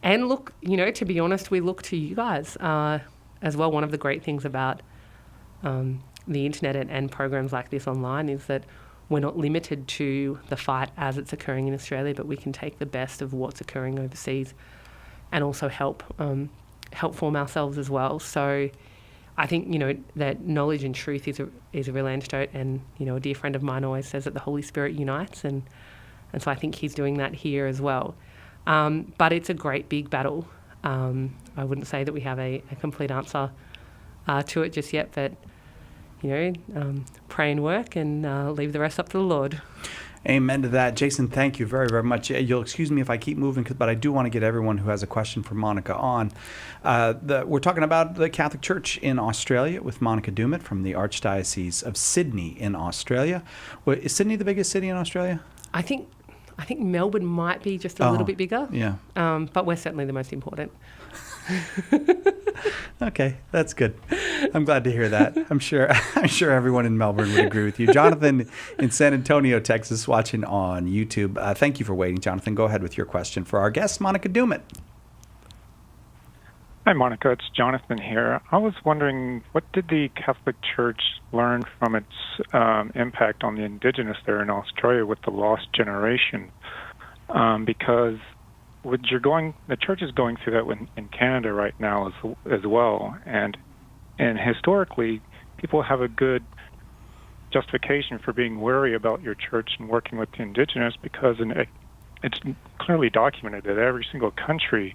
And look, to be honest, we look to you guys as well. One of the great things about the internet and programs like this online is that we're not limited to the fight as it's occurring in Australia, but we can take the best of what's occurring overseas and also help form ourselves as well. So I think, that knowledge and truth is a real antidote. And, a dear friend of mine always says that the Holy Spirit unites. And so I think he's doing that here as well. But it's a great big battle. I wouldn't say that we have a complete answer to it just yet, but, pray and work and leave the rest up to the Lord. Amen to that. Jason, thank you very, very much. You'll excuse me if I keep moving, but I do want to get everyone who has a question for Monica on. We're talking about the Catholic Church in Australia with Monica Dumit from the Archdiocese of Sydney in Australia. Is Sydney the biggest city in Australia? I think Melbourne might be just a little bit bigger. Yeah. But we're certainly the most important. Okay, that's good. I'm glad to hear that. I'm sure everyone in Melbourne would agree with you. Jonathan in San Antonio, Texas, watching on YouTube. Thank you for waiting, Jonathan. Go ahead with your question for our guest, Monica Dumit. Hi, Monica. It's Jonathan here. I was wondering, what did the Catholic Church learn from its impact on the indigenous there in Australia with the lost generation? Because the church is going through that in Canada right now as well, and historically, people have a good justification for being wary about your church and working with the indigenous, because it's clearly documented that every single country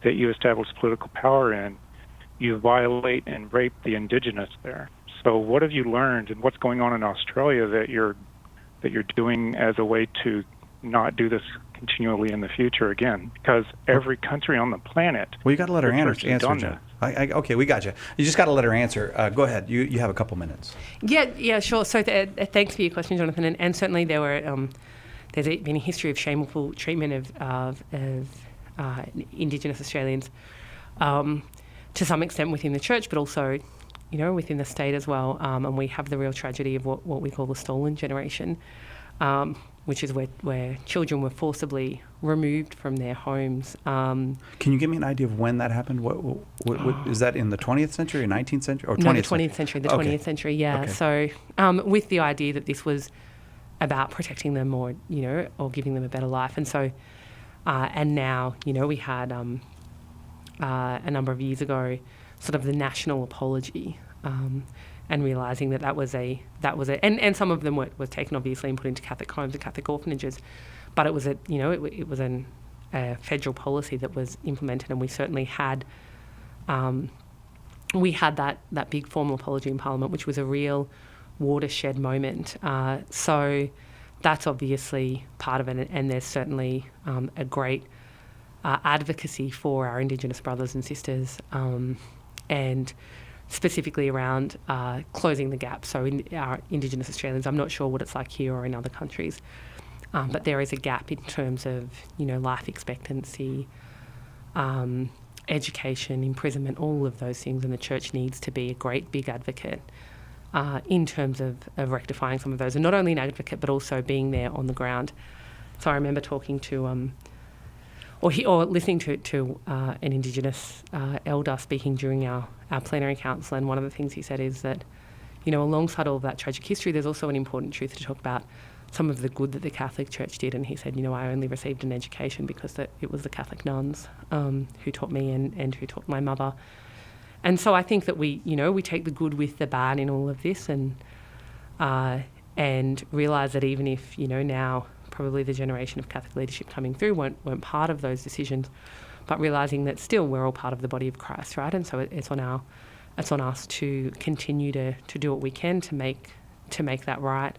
that you establish political power in, you violate and rape the indigenous there. So what have you learned, and what's going on in Australia that you're doing as a way to not do this continually in the future again? Because every country on the planet... Well, you got to let her answer, Joe. Okay, we got you. You just got to let her answer. Go ahead. You have a couple minutes. Yeah, sure. So thanks for your question, Jonathan. And certainly there's been a history of shameful treatment of Indigenous Australians, to some extent within the church, but also, within the state as well. And we have the real tragedy of what we call the stolen generation, which is where children were forcibly removed from their homes. Can you give me an idea of when that happened? What is that, in the 20th century or 19th century? Or 20th no, the 20th century. The 20th century, yeah. Okay. So with the idea that this was about protecting them or giving them a better life. And so, and now, we had a number of years ago sort of the national apology, and realising that was a and some of them was taken obviously and put into Catholic homes and Catholic orphanages, but it was a federal policy that was implemented, and we certainly had that big formal apology in Parliament, which was a real watershed moment. So that's obviously part of it, and there's certainly a great advocacy for our Indigenous brothers and sisters, and specifically around closing the gap. So in our Indigenous Australians, I'm not sure what it's like here or in other countries, but there is a gap in terms of life expectancy, education, imprisonment, all of those things, and the church needs to be a great big advocate in terms of rectifying some of those, and not only an advocate but also being there on the ground. So I remember talking to or listening to an Indigenous elder speaking during our plenary council, and one of the things he said is that, alongside all of that tragic history, there's also an important truth to talk about some of the good that the Catholic Church did. And he said, I only received an education because it was the Catholic nuns who taught me and who taught my mother. And so I think that we take the good with the bad in all of this, and realise that even if, now probably the generation of Catholic leadership coming through weren't part of those decisions, but realising that still we're all part of the body of Christ, right? And so it's on us to continue to do what we can to make that right.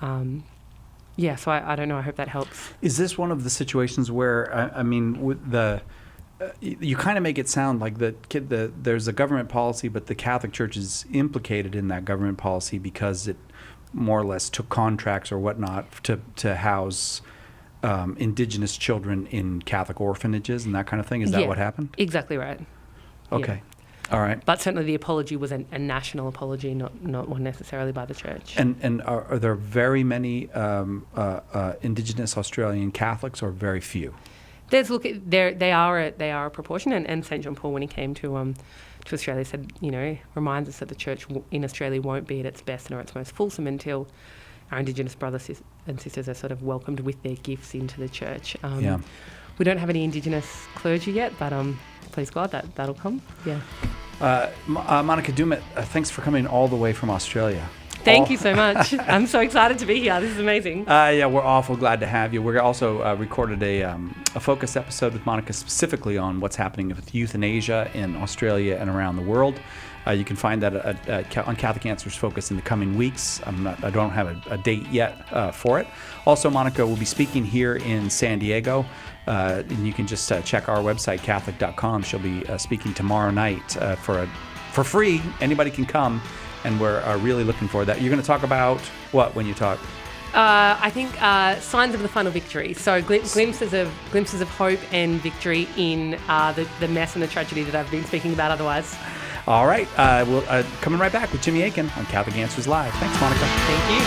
So I don't know. I hope that helps. Is this one of the situations where with you kind of make it sound like there's a government policy, but the Catholic Church is implicated in that government policy because it more or less took contracts or whatnot to house Indigenous children in Catholic orphanages and that kind of thing? Is that what happened? Exactly right. Okay. Yeah. All right. But certainly the apology was a national apology, not one necessarily by the church. And are there very many Indigenous Australian Catholics, or very few? They are a proportion, and St. John Paul, when he came to Australia, said, reminds us that the church in Australia won't be at its best and or its most fulsome until our Indigenous brothers and sisters are sort of welcomed with their gifts into the church. We don't have any Indigenous clergy yet, but please God, that'll come. Yeah. Monica Dumit, thanks for coming all the way from Australia. Thank you so much. I'm so excited to be here. This is amazing. We're awful glad to have you. We're also recorded a focus episode with Monica specifically on what's happening with euthanasia in Australia and around the world. You can find that on Catholic Answers Focus in the coming weeks. I don't have a date yet for it. Also, Monica will be speaking here in San Diego. And you can just check our website, Catholic.com. She'll be speaking tomorrow night for free. Anybody can come. And we're really looking forward to that. You're going to talk about what when you talk? I think signs of the final victory. So glimpses of hope and victory in the mess and the tragedy that I've been speaking about otherwise. All right. We'll coming right back with Jimmy Akin on Catholic Answers Live. Thanks, Monica. Thank you.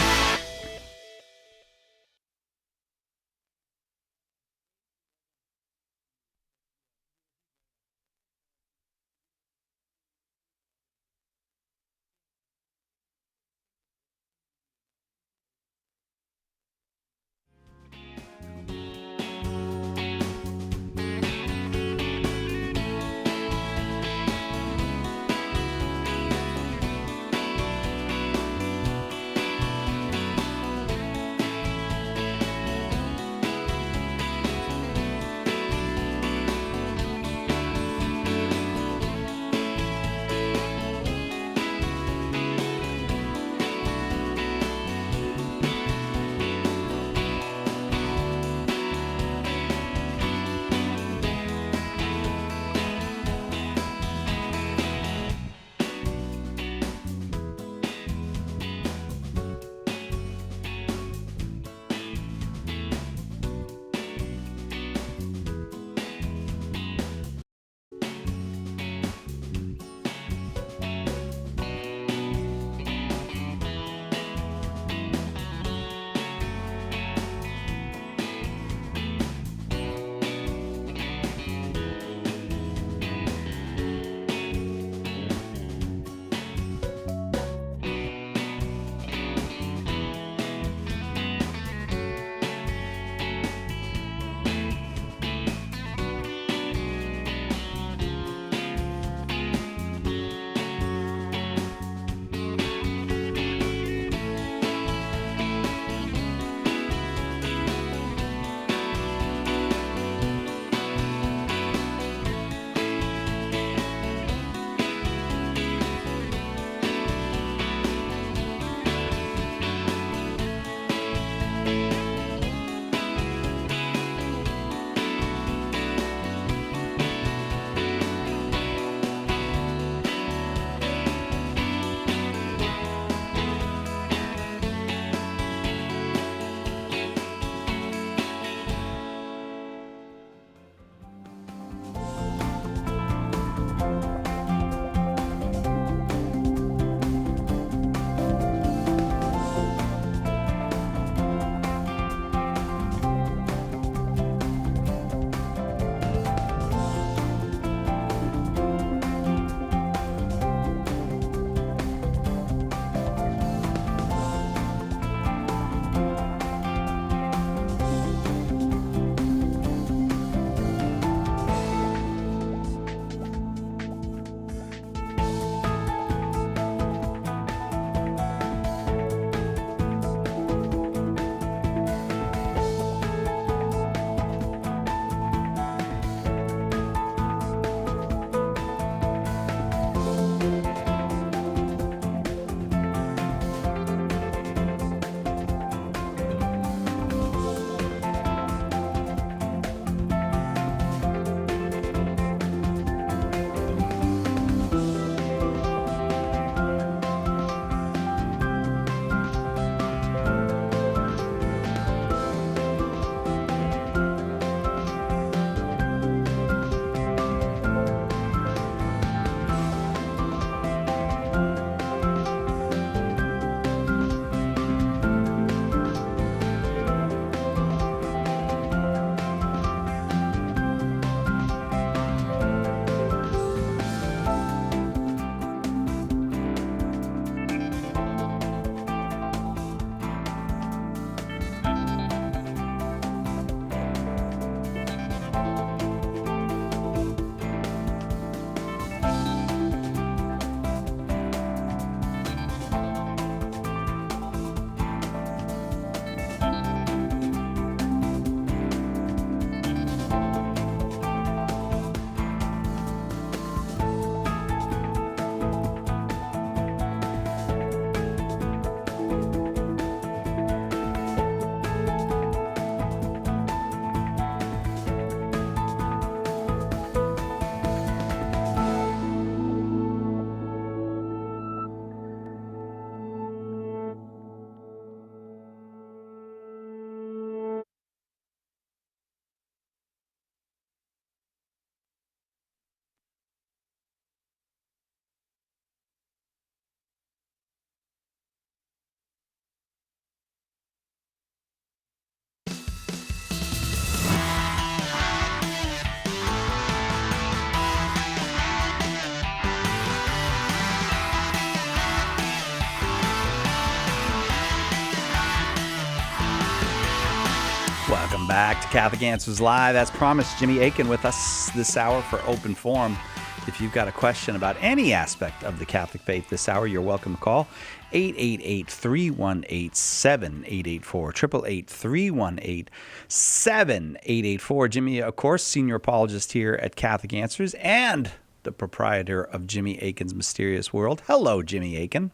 back to Catholic Answers Live. As promised, Jimmy Akin with us this hour for Open Forum. If you've got a question about any aspect of the Catholic faith this hour, you're welcome to call 888-318-7884, 888-318-7884. Jimmy, of course, senior apologist here at Catholic Answers and the proprietor of Jimmy Akin's Mysterious World. Hello, Jimmy Akin.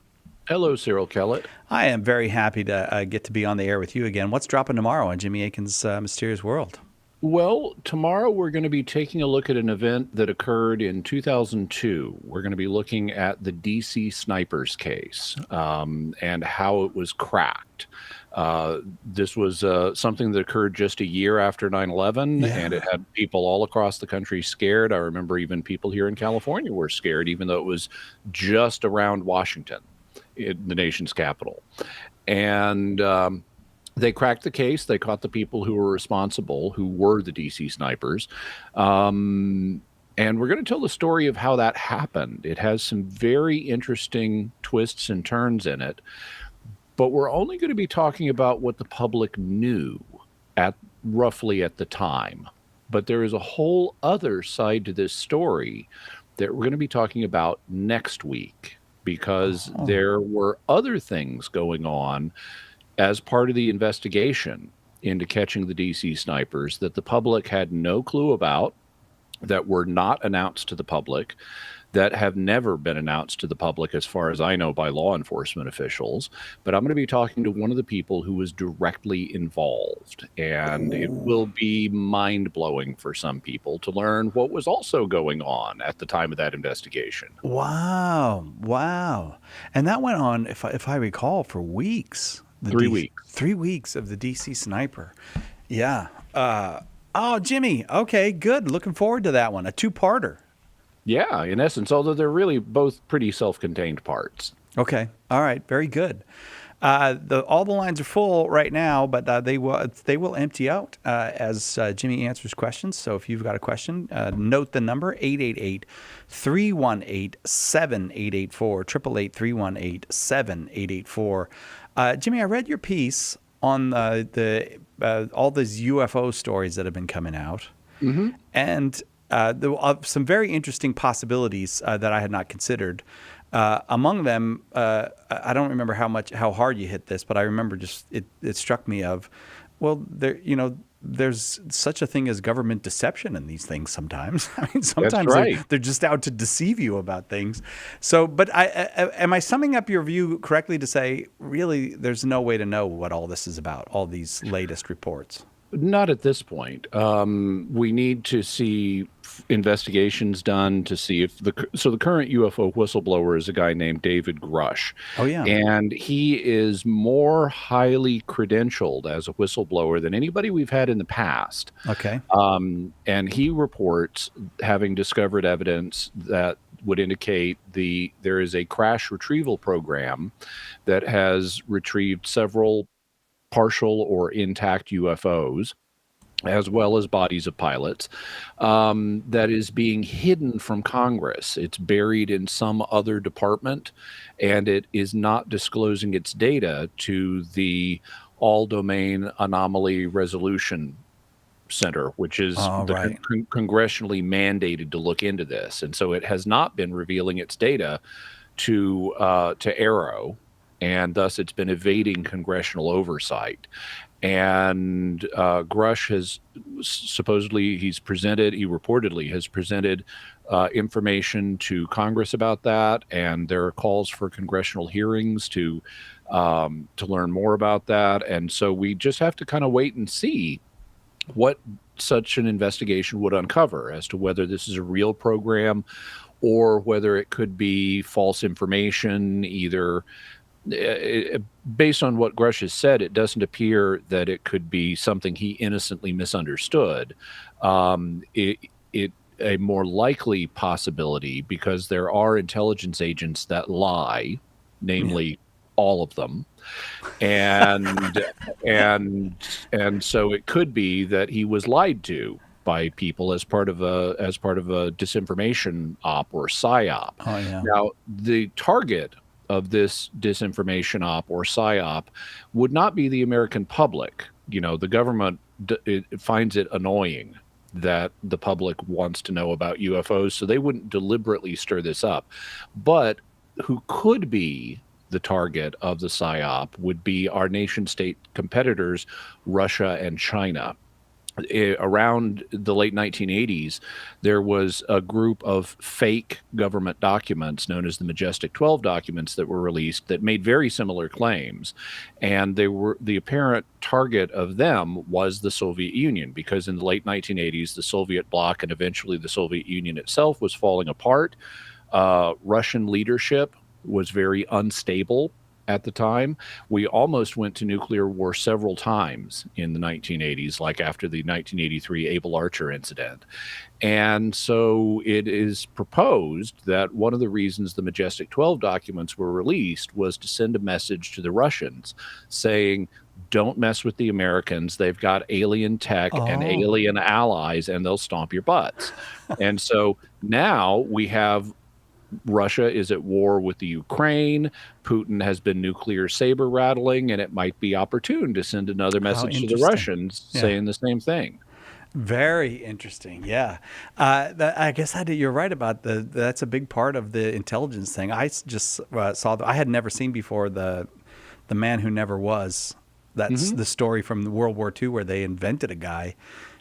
Hello, Cyril Kellett. I am very happy to get to be on the air with you again. What's dropping tomorrow on Jimmy Akin's Mysterious World? Well, tomorrow we're going to be taking a look at an event that occurred in 2002. We're going to be looking at the DC snipers case and how it was cracked. This was something that occurred just a year after 9/11, and it had people all across the country scared. I remember even people here in California were scared, even though it was just around Washington, the nation's capital. And they cracked the case. They caught the people who were responsible, who were the DC snipers. And we're going to tell the story of how that happened. It has some very interesting twists and turns in it. But we're only going to be talking about what the public knew roughly at the time. But there is a whole other side to this story that we're going to be talking about next week, because there were other things going on as part of the investigation into catching the DC snipers that the public had no clue about, that were not announced to the public, that have never been announced to the public, as far as I know, by law enforcement officials. But I'm going to be talking to one of the people who was directly involved, and it will be mind-blowing for some people to learn what was also going on at the time of that investigation. Wow. And that went on, if I recall, for weeks. 3 weeks. 3 weeks of the DC sniper. Yeah. Jimmy. Okay, good. Looking forward to that one. A two-parter. Yeah, in essence, although they're really both pretty self-contained parts. Okay. All right. Very good. All the lines are full right now, but they will empty out as Jimmy answers questions. So if you've got a question, note the number 888-318-7884, 888-318-7884. Jimmy, I read your piece on all these UFO stories that have been coming out, and there were some very interesting possibilities that I had not considered. Among them, I don't remember how hard you hit this, but I remember just it struck me of, well, there's such a thing as government deception in these things sometimes. I mean, sometimes they're just out to deceive you about things. So, but am I summing up your view correctly to say, really, there's no way to know what all this is about, all these latest reports? Not at this point. We need to see investigations done to see if the current UFO whistleblower is a guy named David Grush. Oh, yeah. And he is more highly credentialed as a whistleblower than anybody we've had in the past. Okay. And he reports having discovered evidence that would indicate there is a crash retrieval program that has retrieved several partial or intact UFOs, as well as bodies of pilots, that is being hidden from Congress. It's buried in some other department, and it is not disclosing its data to the All-Domain Anomaly Resolution Center, which is congressionally mandated to look into this. And so it has not been revealing its data to AARO, and thus it's been evading congressional oversight. And Grush has he reportedly has presented information to Congress about that, and there are calls for congressional hearings to learn more about that. And so we just have to kind of wait and see what such an investigation would uncover as to whether this is a real program or whether it could be false information. Either based on what Grush has said, it doesn't appear that it could be something he innocently misunderstood. A more likely possibility, because there are intelligence agents that lie, namely all of them, and so it could be that he was lied to by people as part of a disinformation op or psyop. Oh, yeah. Now, the target of this disinformation op or psyop would not be the American public. the government it finds it annoying that the public wants to know about UFOs, so they wouldn't deliberately stir this up. But who could be the target of the PSYOP would be our nation-state competitors, Russia and China. Around the late 1980s, there was a group of fake government documents known as the Majestic 12 documents that were released that made very similar claims. And the apparent target of them was the Soviet Union, because in the late 1980s, the Soviet bloc and eventually the Soviet Union itself was falling apart. Russian leadership was very unstable at the time. We almost went to nuclear war several times in the 1980s, like after the 1983 Able Archer incident. And so it is proposed that one of the reasons the Majestic 12 documents were released was to send a message to the Russians saying, don't mess with the Americans. They've got alien tech and alien allies, and they'll stomp your butts. And so now we have Russia is at war with the Ukraine. Putin has been nuclear saber rattling, and it might be opportune to send another message to the Russians saying the same thing. Very interesting. Yeah. I guess you're right about that's a big part of the intelligence thing. I just saw I had never seen before the Man Who Never Was. That's the story from World War II where they invented a guy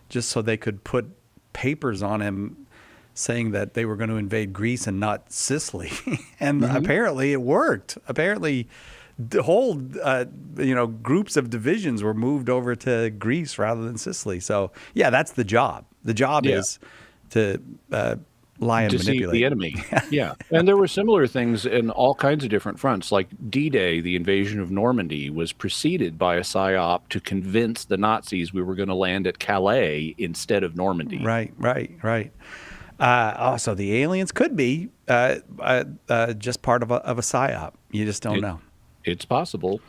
just so they could put papers on him saying that they were going to invade Greece and not Sicily. And apparently it worked. Apparently the whole, groups of divisions were moved over to Greece rather than Sicily. So, yeah, that's the job. The job is to lie and deceive manipulate the enemy. Yeah. And there were similar things in all kinds of different fronts. Like D-Day, the invasion of Normandy, was preceded by a PSYOP to convince the Nazis we were going to land at Calais instead of Normandy. Right. So the aliens could be just part of a PSYOP. You just don't know. It's possible.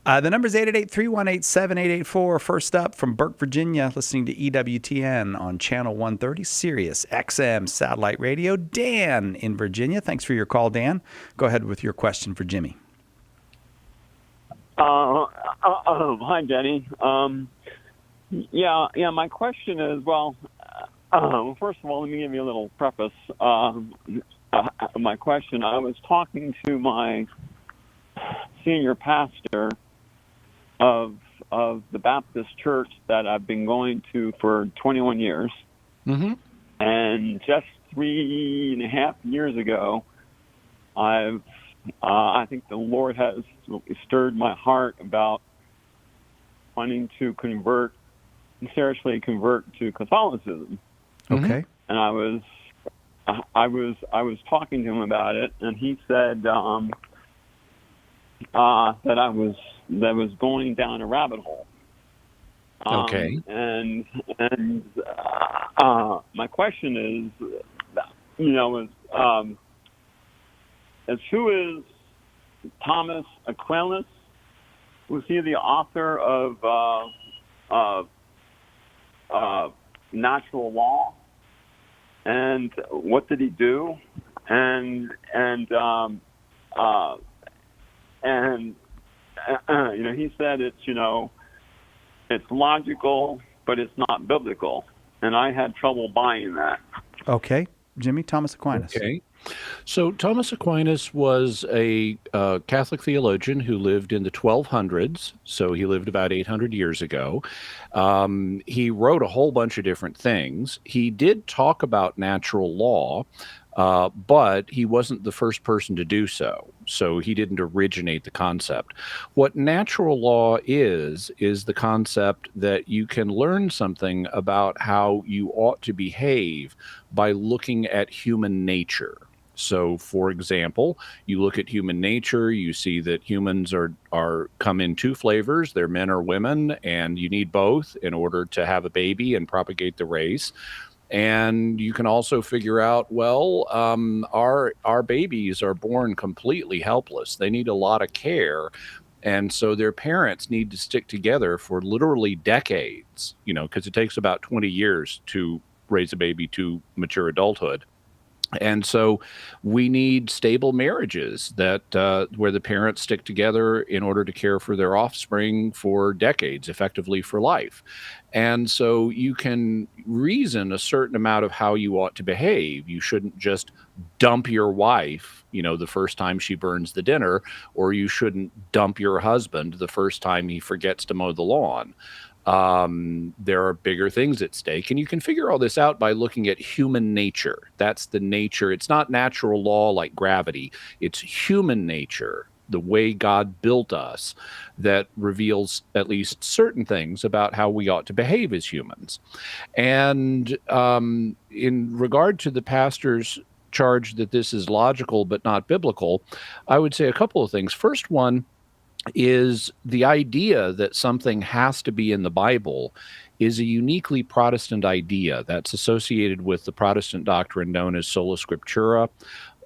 The number is 888-318-7884. First up from Burke, Virginia, listening to EWTN on Channel 130, Sirius XM Satellite Radio. Dan in Virginia. Thanks for your call, Dan. Go ahead with your question for Jimmy. Hi, Denny. My question is, first of all, let me give you a little preface. My question, I was talking to my senior pastor of the Baptist church that I've been going to for 21 years. Mm-hmm. And just 3.5 years ago, I think the Lord has stirred my heart about wanting to seriously convert to Catholicism. Okay. And I was talking to him about it, and he said that I was going down a rabbit hole. Okay. And my question is who is Thomas Aquinas? Was he the author of Natural Law? And what did he do? He said it's logical, but it's not biblical. And I had trouble buying that. Okay. Jimmy, Thomas Aquinas. Okay. So Thomas Aquinas was a Catholic theologian who lived in the 1200s. So he lived about 800 years ago. He wrote a whole bunch of different things. He did talk about natural law, but he wasn't the first person to do so. So he didn't originate the concept. What natural law is the concept that you can learn something about how you ought to behave by looking at human nature. So, for example, you look at human nature, you see that humans are come in two flavors. They're men or women, and you need both in order to have a baby and propagate the race. And you can also figure out, our babies are born completely helpless. They need a lot of care. And so their parents need to stick together for literally decades, because it takes about 20 years to raise a baby to mature adulthood. And so we need stable marriages that where the parents stick together in order to care for their offspring for decades, effectively for life. And so you can reason a certain amount of how you ought to behave. You shouldn't just dump your wife, the first time she burns the dinner, or you shouldn't dump your husband the first time he forgets to mow the lawn. There are bigger things at stake, and you can figure all this out by looking at human nature. That's the nature. It's not natural law like gravity. It's human nature, the way God built us, that reveals at least certain things about how we ought to behave as humans. And in regard to the pastor's charge that this is logical but not biblical, I would say a couple of things. First one is the idea that something has to be in the Bible is a uniquely Protestant idea that's associated with the Protestant doctrine known as sola scriptura.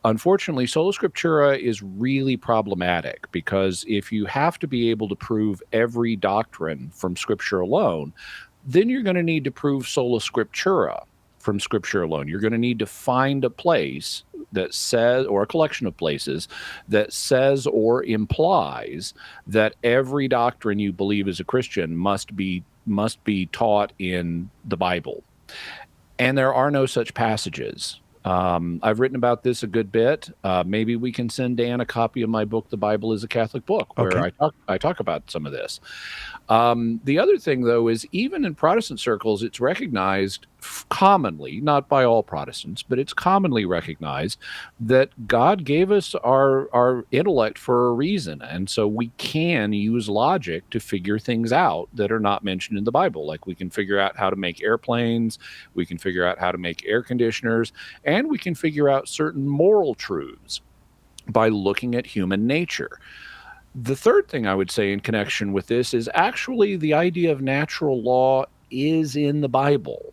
Unfortunately, sola scriptura is really problematic because if you have to be able to prove every doctrine from Scripture alone, then you're going to need to prove sola scriptura from Scripture alone. You're going to need to find a place that says, or a collection of places that says or implies that every doctrine you believe as a Christian must be taught in the Bible. And there are no such passages. I've written about this a good bit. Maybe we can send Dan a copy of my book, The Bible is a Catholic Book, where I talk about some of this. The other thing, though, is even in Protestant circles, it's recognized commonly, not by all Protestants, but it's commonly recognized that God gave us our intellect for a reason. And so we can use logic to figure things out that are not mentioned in the Bible. Like we can figure out how to make airplanes, we can figure out how to make air conditioners, and we can figure out certain moral truths by looking at human nature. The third thing I would say in connection with this is actually the idea of natural law is in the Bible.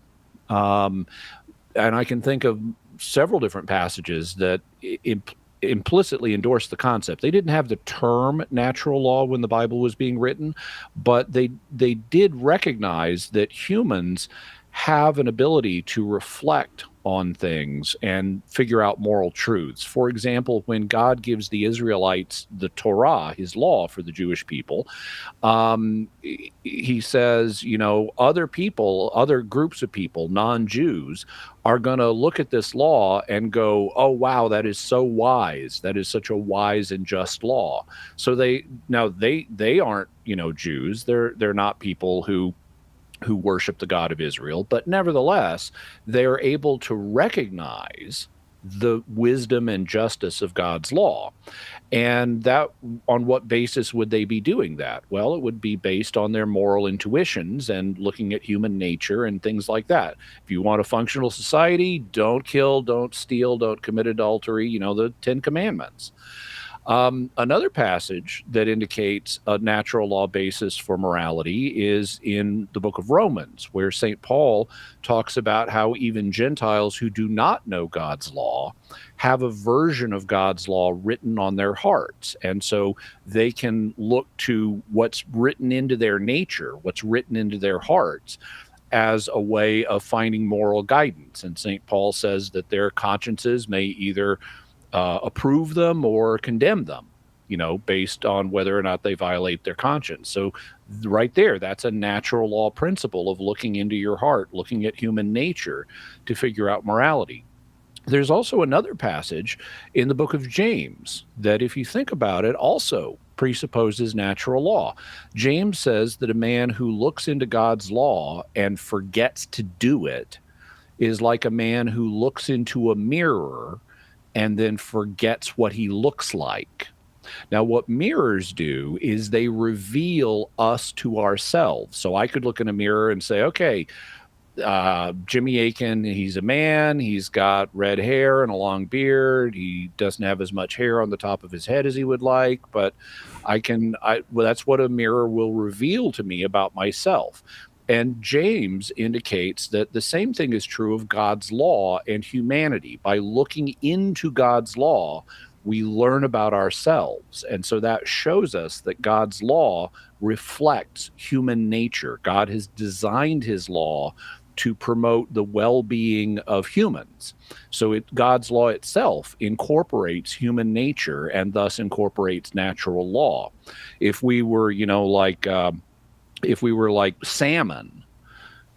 And I can think of several different passages that implicitly endorse the concept. They didn't have the term natural law when the Bible was being written, but they did recognize that humans have an ability to reflect on things and figure out moral truths. For example, when God gives the Israelites the Torah, his law for the Jewish people, he says, other people, other groups of people, non-Jews, are going to look at this law and go, oh, wow, that is so wise. That is such a wise and just law. So they aren't, Jews. They're not people who worship the God of Israel, but nevertheless, they're able to recognize the wisdom and justice of God's law. And that, on what basis would they be doing that? Well, it would be based on their moral intuitions and looking at human nature and things like that. If you want a functional society, don't kill, don't steal, don't commit adultery, the 10 Commandments. Another passage that indicates a natural law basis for morality is in the book of Romans, where St. Paul talks about how even Gentiles who do not know God's law have a version of God's law written on their hearts. And so they can look to what's written into their nature, what's written into their hearts, as a way of finding moral guidance. And St. Paul says that their consciences may either approve them or condemn them, based on whether or not they violate their conscience. So right there, that's a natural law principle of looking into your heart, looking at human nature to figure out morality. There's also another passage in the book of James that, if you think about it, also presupposes natural law. James says that a man who looks into God's law and forgets to do it is like a man who looks into a mirror and then forgets what he looks like. Now, what mirrors do is they reveal us to ourselves. So I could look in a mirror and say, okay, Jimmy Akin, he's a man, he's got red hair and a long beard, he doesn't have as much hair on the top of his head as he would like, but that's what a mirror will reveal to me about myself. And James indicates that the same thing is true of God's law and humanity. By looking into God's law, we learn about ourselves. And so that shows us that God's law reflects human nature. God has designed his law to promote the well-being of humans. So God's law itself incorporates human nature and thus incorporates natural law. If we were, like salmon,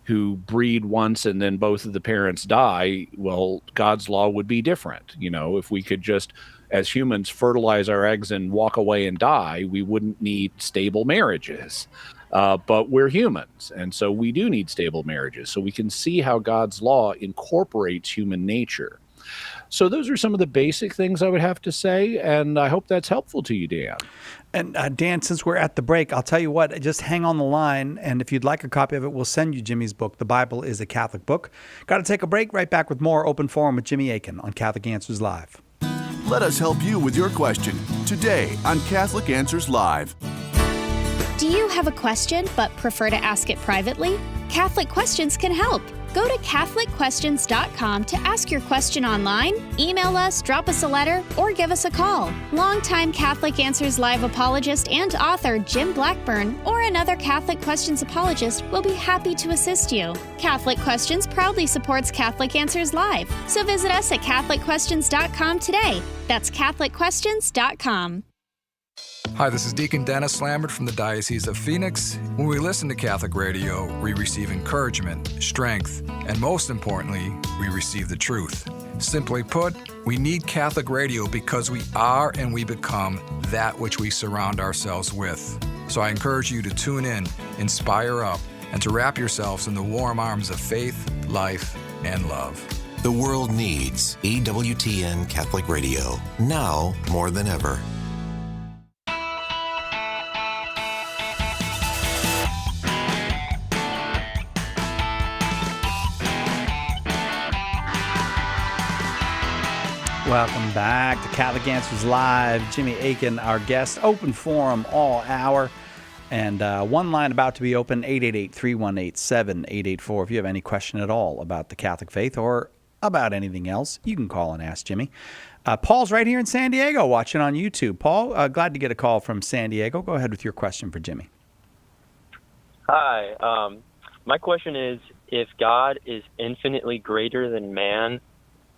who breed once and then both of the parents die, well, God's law would be different. If we could just, as humans, fertilize our eggs and walk away and die, we wouldn't need stable marriages. But we're humans, and so we do need stable marriages. So we can see how God's law incorporates human nature. So those are some of the basic things I would have to say, and I hope that's helpful to you, Dan. And Dan, since we're at the break, I'll tell you what, just hang on the line, and if you'd like a copy of it, we'll send you Jimmy's book, The Bible is a Catholic Book. Got to take a break. Right back with more Open Forum with Jimmy Akin on Catholic Answers Live. Let us help you with your question today on Catholic Answers Live. Do you have a question but prefer to ask it privately? Catholic Questions can help. Go to CatholicQuestions.com to ask your question online, email us, drop us a letter, or give us a call. Longtime Catholic Answers Live apologist and author Jim Blackburn or another Catholic Questions apologist will be happy to assist you. Catholic Questions proudly supports Catholic Answers Live, so visit us at CatholicQuestions.com today. That's CatholicQuestions.com. Hi, this is Deacon Dennis Lambert from the Diocese of Phoenix. When we listen to Catholic radio, we receive encouragement, strength, and most importantly, we receive the truth. Simply put, we need Catholic radio because we are and we become that which we surround ourselves with. So I encourage you to tune in, inspire up, and to wrap yourselves in the warm arms of faith, life, and love. The world needs EWTN Catholic Radio, now more than ever. Welcome back to Catholic Answers Live. Jimmy Akin, our guest. Open forum all hour. And one line about to be open, 888-318-7884. If you have any question at all about the Catholic faith or about anything else, you can call and ask Jimmy. Paul's right here in San Diego watching on YouTube. Paul, glad to get a call from San Diego. Go ahead with your question for Jimmy. Hi. My question is, if God is infinitely greater than man,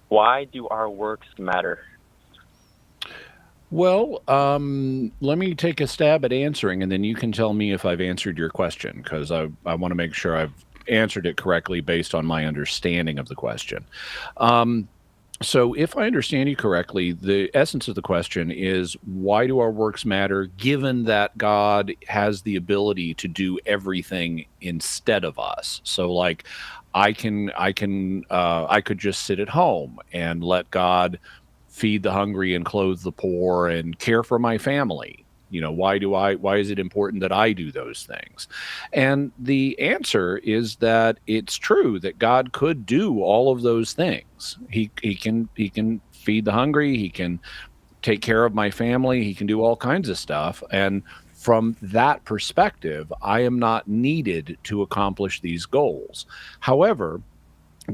why do our works matter? Well, let me take a stab at answering, and then you can tell me if I've answered your question, because I want to make sure I've answered it correctly based on my understanding of the question. So if I understand you correctly, the essence of the question is, why do our works matter, given that God has the ability to do everything instead of us? So like, I could just sit at home and let God feed the hungry and clothe the poor and care for my family. Why is it important that I do those things? And the answer is that it's true that God could do all of those things. He can feed the hungry, he can take care of my family, he can do all kinds of stuff. And from that perspective, I am not needed to accomplish these goals. However,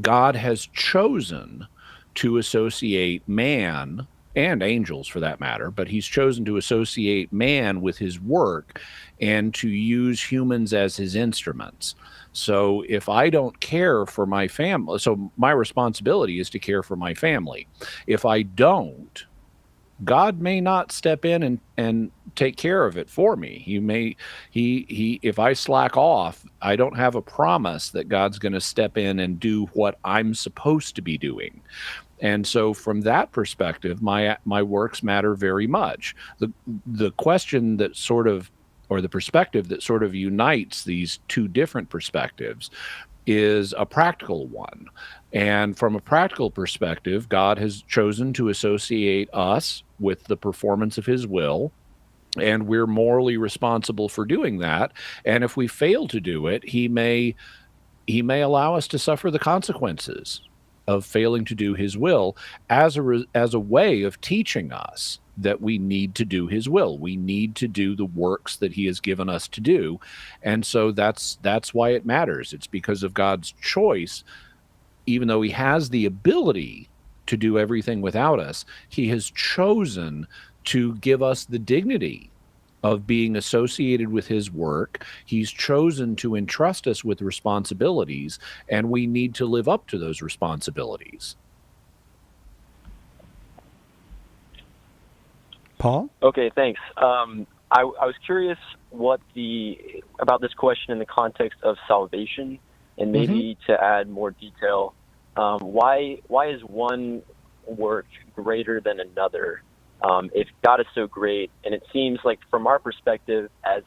God has chosen to associate man, and angels for that matter, but he's chosen to associate man with his work and to use humans as his instruments. So if I don't care for my family, so my responsibility is to care for my family. If I don't, God may not step in and take care of it for me. If I slack off, I don't have a promise that God's going to step in and do what I'm supposed to be doing. And so from that perspective, my works matter very much. The question that sort of, or the perspective that sort of unites these two different perspectives is a practical one. And from a practical perspective, God has chosen to associate us with the performance of his will, and we're morally responsible for doing that. And if we fail to do it, he may allow us to suffer the consequences of failing to do his will as a way of teaching us that we need to do his will. We need to do the works that he has given us to do. And so that's why it matters. It's because of God's choice. Even though he has the ability to do everything without us, he has chosen to give us the dignity of being associated with his work. He's chosen to entrust us with responsibilities, and we need to live up to those responsibilities. Paul? Okay, thanks. I was curious about this question in the context of salvation, and maybe to add more detail, why is one work greater than another? If God is so great, and it seems like from our perspective as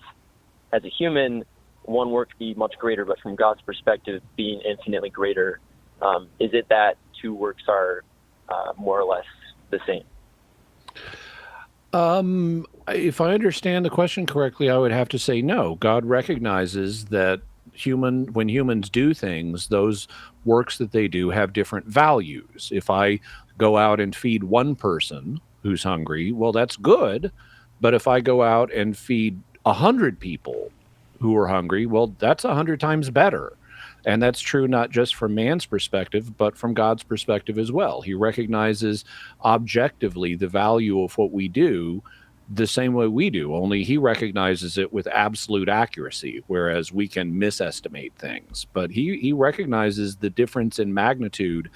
a human, one work could be much greater, but from God's perspective, being infinitely greater, is it that two works are more or less the same? If I understand the question correctly, I would have to say no. God recognizes that when humans do things, those works that they do have different values. If I go out and feed one person who's hungry, well, that's good. But if I go out and feed 100 people who are hungry, well, that's 100 times better. And that's true not just from man's perspective, but from God's perspective as well. He recognizes objectively the value of what we do the same way we do, only he recognizes it with absolute accuracy, whereas we can misestimate things. But he recognizes the difference in magnitude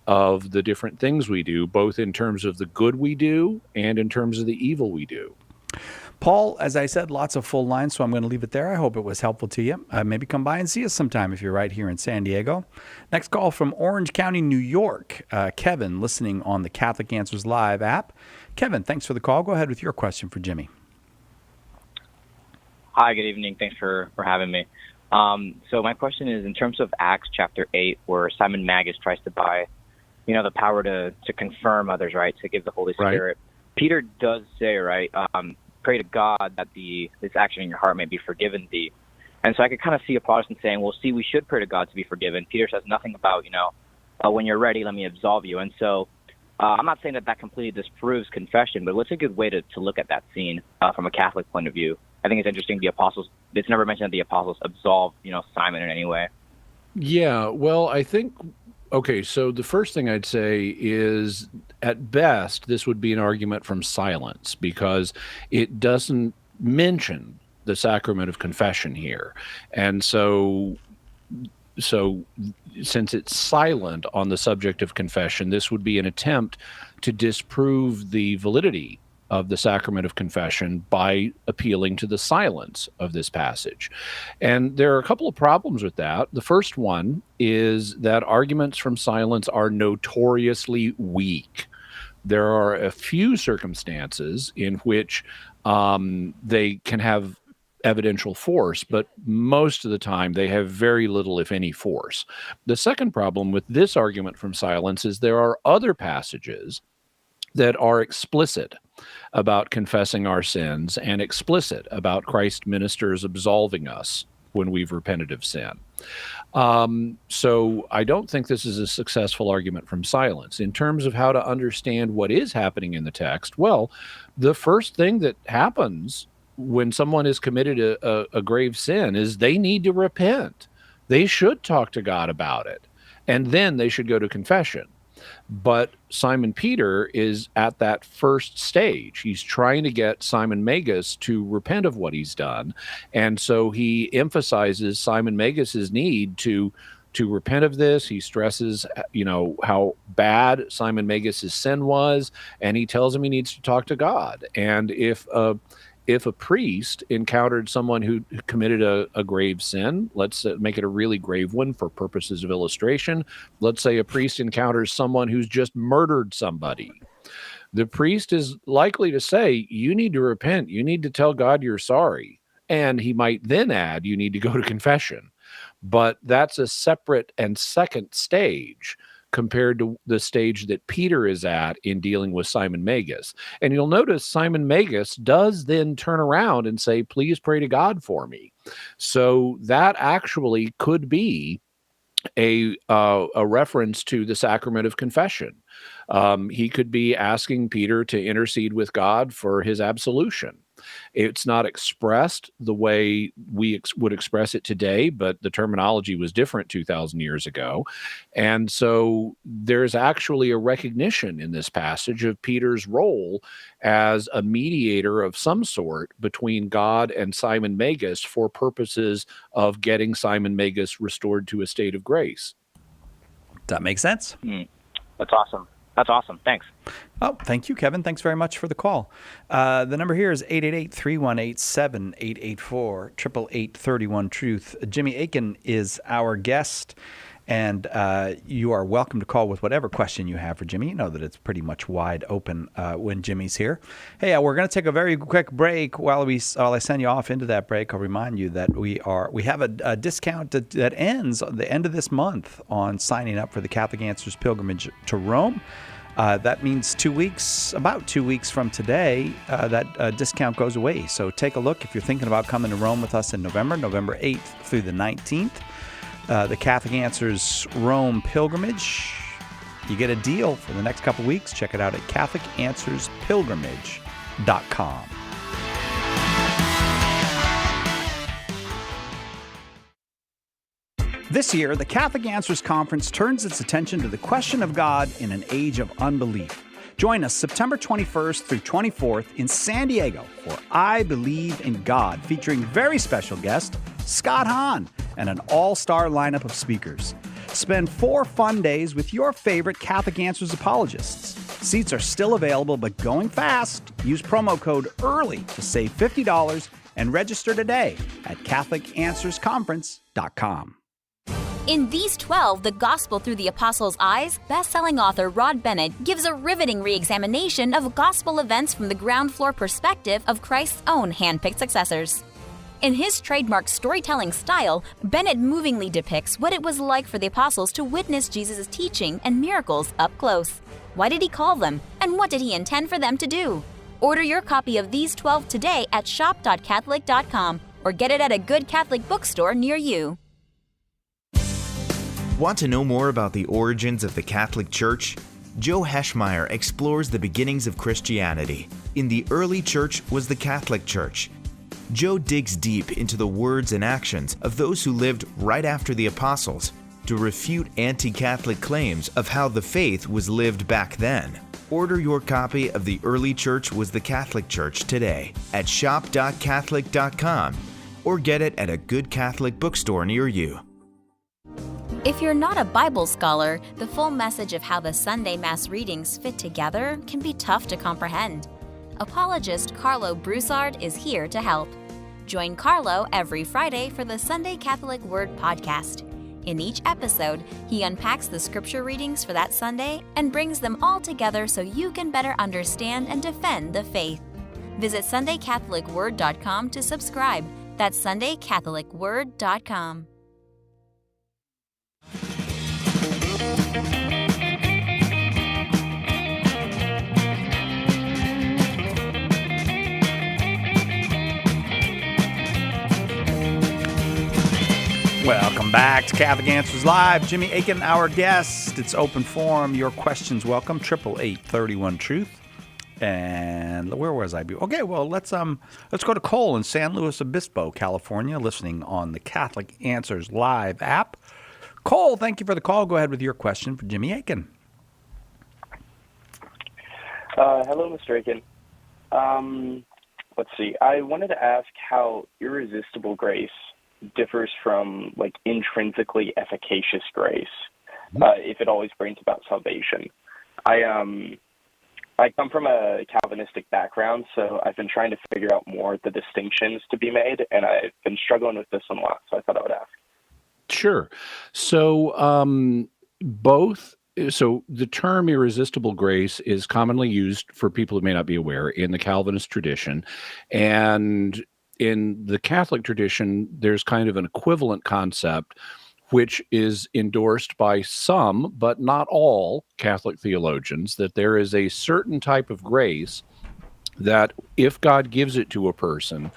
of the different things we do, both in terms of the good we do and in terms of the evil we do. Paul, as I said, lots of full lines, so I'm going to leave it there. I hope it was helpful to you. Maybe come by and see us sometime if you're right here in San Diego. Next call from Orange County, New York. Kevin, listening on the Catholic Answers Live app. Kevin, thanks for the call. Go ahead with your question for Jimmy. Hi, good evening. Thanks for having me. So my question is, in terms of Acts chapter 8, where Simon Magus tries to buy, the power to confirm others, right, to give the Holy Spirit. Right. Peter does say, right, pray to God that this action in your heart may be forgiven thee. And so I could kind of see a Protestant saying, well, see, we should pray to God to be forgiven. Peter says nothing about, when you're ready, let me absolve you. And so I'm not saying that completely disproves confession, but what's a good way to look at that scene from a Catholic point of view? I think it's interesting it's never mentioned that the apostles absolved, Simon in any way. Yeah, well, I think, okay, so the first thing I'd say is, at best, this would be an argument from silence, because it doesn't mention the sacrament of confession here. And so since it's silent on the subject of confession, this would be an attempt to disprove the validity of the sacrament of confession by appealing to the silence of this passage. And there are a couple of problems with that. The first one is that arguments from silence are notoriously weak. There are a few circumstances in which they can have evidential force, but most of the time they have very little, if any, force. The second problem with this argument from silence is there are other passages that are explicit about confessing our sins and explicit about Christ's ministers absolving us when we've repented of sin. So I don't think this is a successful argument from silence. In terms of how to understand what is happening in the text, well, the first thing that happens when someone has committed a grave sin is they need to repent. They should talk to God about it, and then they should go to confession. But Simon Peter is at that first stage. He's trying to get Simon Magus to repent of what he's done. And so he emphasizes Simon Magus's need to repent of this. He stresses, how bad Simon Magus's sin was, and he tells him he needs to talk to God. And if a priest encountered someone who committed a grave sin, let's make it a really grave one for purposes of illustration. Let's say a priest encounters someone who's just murdered somebody. The priest is likely to say, you need to repent. You need to tell God you're sorry. And he might then add, you need to go to confession. But that's a separate and second stage compared to the stage that Peter is at in dealing with Simon Magus. And you'll notice Simon Magus does then turn around and say, please pray to God for me. So that actually could be a reference to the sacrament of confession. He could be asking Peter to intercede with God for his absolution. It's not expressed the way we would express it today, but the terminology was different 2,000 years ago. And so there's actually a recognition in this passage of Peter's role as a mediator of some sort between God and Simon Magus for purposes of getting Simon Magus restored to a state of grace. That makes sense. That's awesome. That's awesome. Thanks. Oh, thank you, Kevin. Thanks very much for the call. The number here is 888-318-7884, 888-31-TRUTH. Jimmy Akin is our guest, and you are welcome to call with whatever question you have for Jimmy. You know that it's pretty much wide open when Jimmy's here. Hey, we're going to take a very quick break. While I send you off into that break, I'll remind you that we have a discount that ends at the end of this month on signing up for the Catholic Answers Pilgrimage to Rome. That means 2 weeks, about 2 weeks from today, that discount goes away. So take a look if you're thinking about coming to Rome with us in November 8th through the 19th. The Catholic Answers Rome Pilgrimage. You get a deal for the next couple weeks. Check it out at CatholicAnswersPilgrimage.com. This year, the Catholic Answers Conference turns its attention to the question of God in an age of unbelief. Join us September 21st through 24th in San Diego for I Believe in God, featuring very special guest Scott Hahn and an all-star lineup of speakers. Spend 4 fun days with your favorite Catholic Answers apologists. Seats are still available, but going fast. Use promo code EARLY to save $50 and register today at CatholicAnswersConference.com. In These 12, The Gospel Through the Apostles' Eyes, best-selling author Rod Bennett gives a riveting re-examination of gospel events from the ground floor perspective of Christ's own hand-picked successors. In his trademark storytelling style, Bennett movingly depicts what it was like for the apostles to witness Jesus' teaching and miracles up close. Why did he call them, and what did he intend for them to do? Order your copy of These 12 today at shop.catholic.com or get it at a good Catholic bookstore near you. Want to know more about the origins of the Catholic Church? Joe Heschmeyer explores the beginnings of Christianity. In the early church was the Catholic Church. Joe digs deep into the words and actions of those who lived right after the apostles to refute anti-Catholic claims of how the faith was lived back then. Order your copy of The Early Church Was the Catholic Church today at shop.catholic.com or get it at a good Catholic bookstore near you. If you're not a Bible scholar, the full message of how the Sunday Mass readings fit together can be tough to comprehend. Apologist Carlo Broussard is here to help. Join Carlo every Friday for the Sunday Catholic Word podcast. In each episode, he unpacks the scripture readings for that Sunday and brings them all together so you can better understand and defend the faith. Visit SundayCatholicWord.com to subscribe. That's SundayCatholicWord.com. Welcome back to Catholic Answers Live. Jimmy Akin, our guest. It's open forum. Your questions welcome. 888-31-TRUTH. And where was I? Okay, well, let's go to Cole in San Luis Obispo, California, listening on the Catholic Answers Live app. Cole, thank you for the call. Go ahead with your question for Jimmy Akin. Hello, Mr. Akin. Let's see. I wanted to ask how irresistible grace differs from intrinsically efficacious grace, if it always brings about salvation. I come from a Calvinistic background, so I've been trying to figure out more the distinctions to be made, and I've been struggling with this one a lot, so I thought I would ask. Sure. So So the term irresistible grace is commonly used, for people who may not be aware, in the Calvinist tradition. And in the Catholic tradition, there's kind of an equivalent concept, which is endorsed by some, but not all, Catholic theologians, that there is a certain type of grace that if God gives it to a person,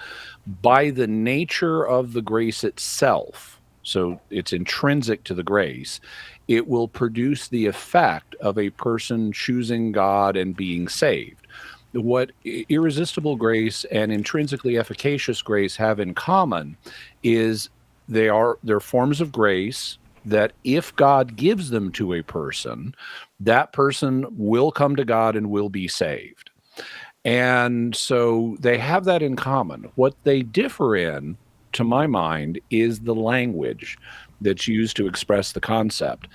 by the nature of the grace itself, so it's intrinsic to the grace, it will produce the effect of a person choosing God and being saved. what irresistible grace and intrinsically efficacious grace have in common is they're forms of grace that if God gives them to a person, that person will come to God and will be saved. And so they have that in common. What they differ in, to my mind, is the language that's used to express the concept.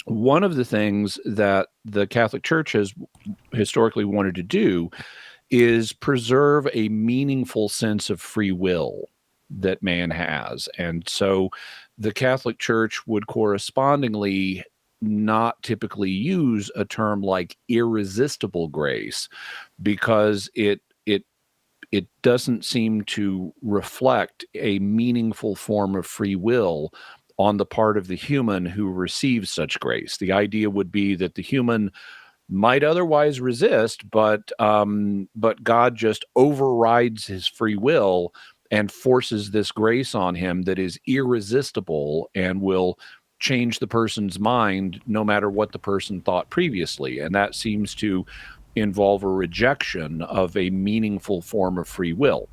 One of the things that the Catholic Church has historically wanted to do is preserve a meaningful sense of free will that man has. And so the Catholic Church would correspondingly not typically use a term like irresistible grace because it doesn't seem to reflect a meaningful form of free will on the part of the human who receives such grace. The idea would be that the human might otherwise resist, but God just overrides his free will and forces this grace on him that is irresistible and will change the person's mind no matter what the person thought previously. And that seems to involve a rejection of a meaningful form of free will.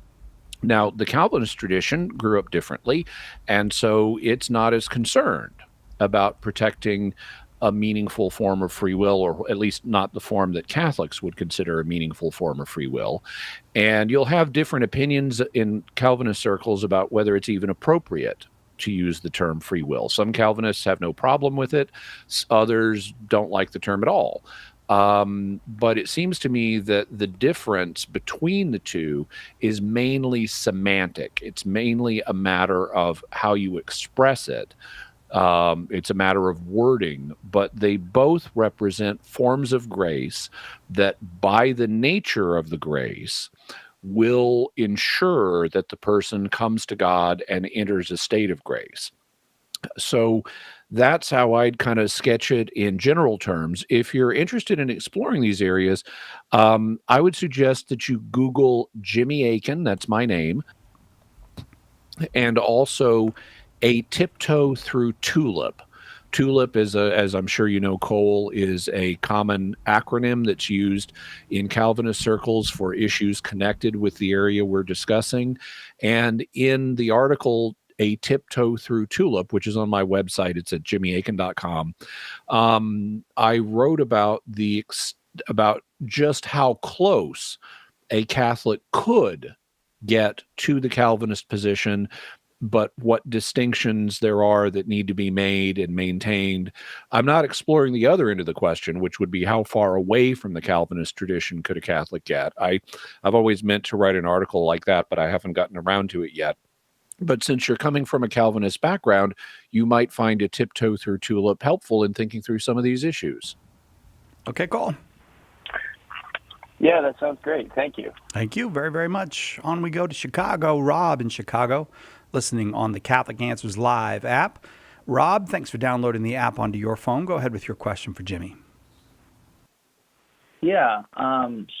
Now, the Calvinist tradition grew up differently, and so it's not as concerned about protecting a meaningful form of free will, or at least not the form that Catholics would consider a meaningful form of free will. And you'll have different opinions in Calvinist circles about whether it's even appropriate to use the term free will. Some Calvinists have no problem with it. Others don't like the term at all. But it seems to me that the difference between the two is mainly semantic. It's mainly a matter of how you express it. It's a matter of wording, but they both represent forms of grace that, by the nature of the grace, will ensure that the person comes to God and enters a state of grace. So that's how I'd kind of sketch it in general terms. If you're interested in exploring these areas, I would suggest that you Google Jimmy Akin, that's my name, and also A Tiptoe Through Tulip. TULIP is as I'm sure you know, Cole, is a common acronym that's used in Calvinist circles for issues connected with the area we're discussing. And in the article, A Tiptoe Through Tulip, which is on my website, it's at jimmyakin.com, I wrote about about just how close a Catholic could get to the Calvinist position, but what distinctions there are that need to be made and maintained. I'm not exploring the other end of the question, which would be how far away from the Calvinist tradition could a Catholic get. I've always meant to write an article like that, but I haven't gotten around to it yet. But since you're coming from a Calvinist background, you might find A Tiptoe Through Tulip helpful in thinking through some of these issues. Okay, Cole. Yeah, that sounds great. Thank you. Thank you very, very much. On we go to Chicago. Rob in Chicago, listening on the Catholic Answers Live app. Rob, thanks for downloading the app onto your phone. Go ahead with your question for Jimmy. Yeah.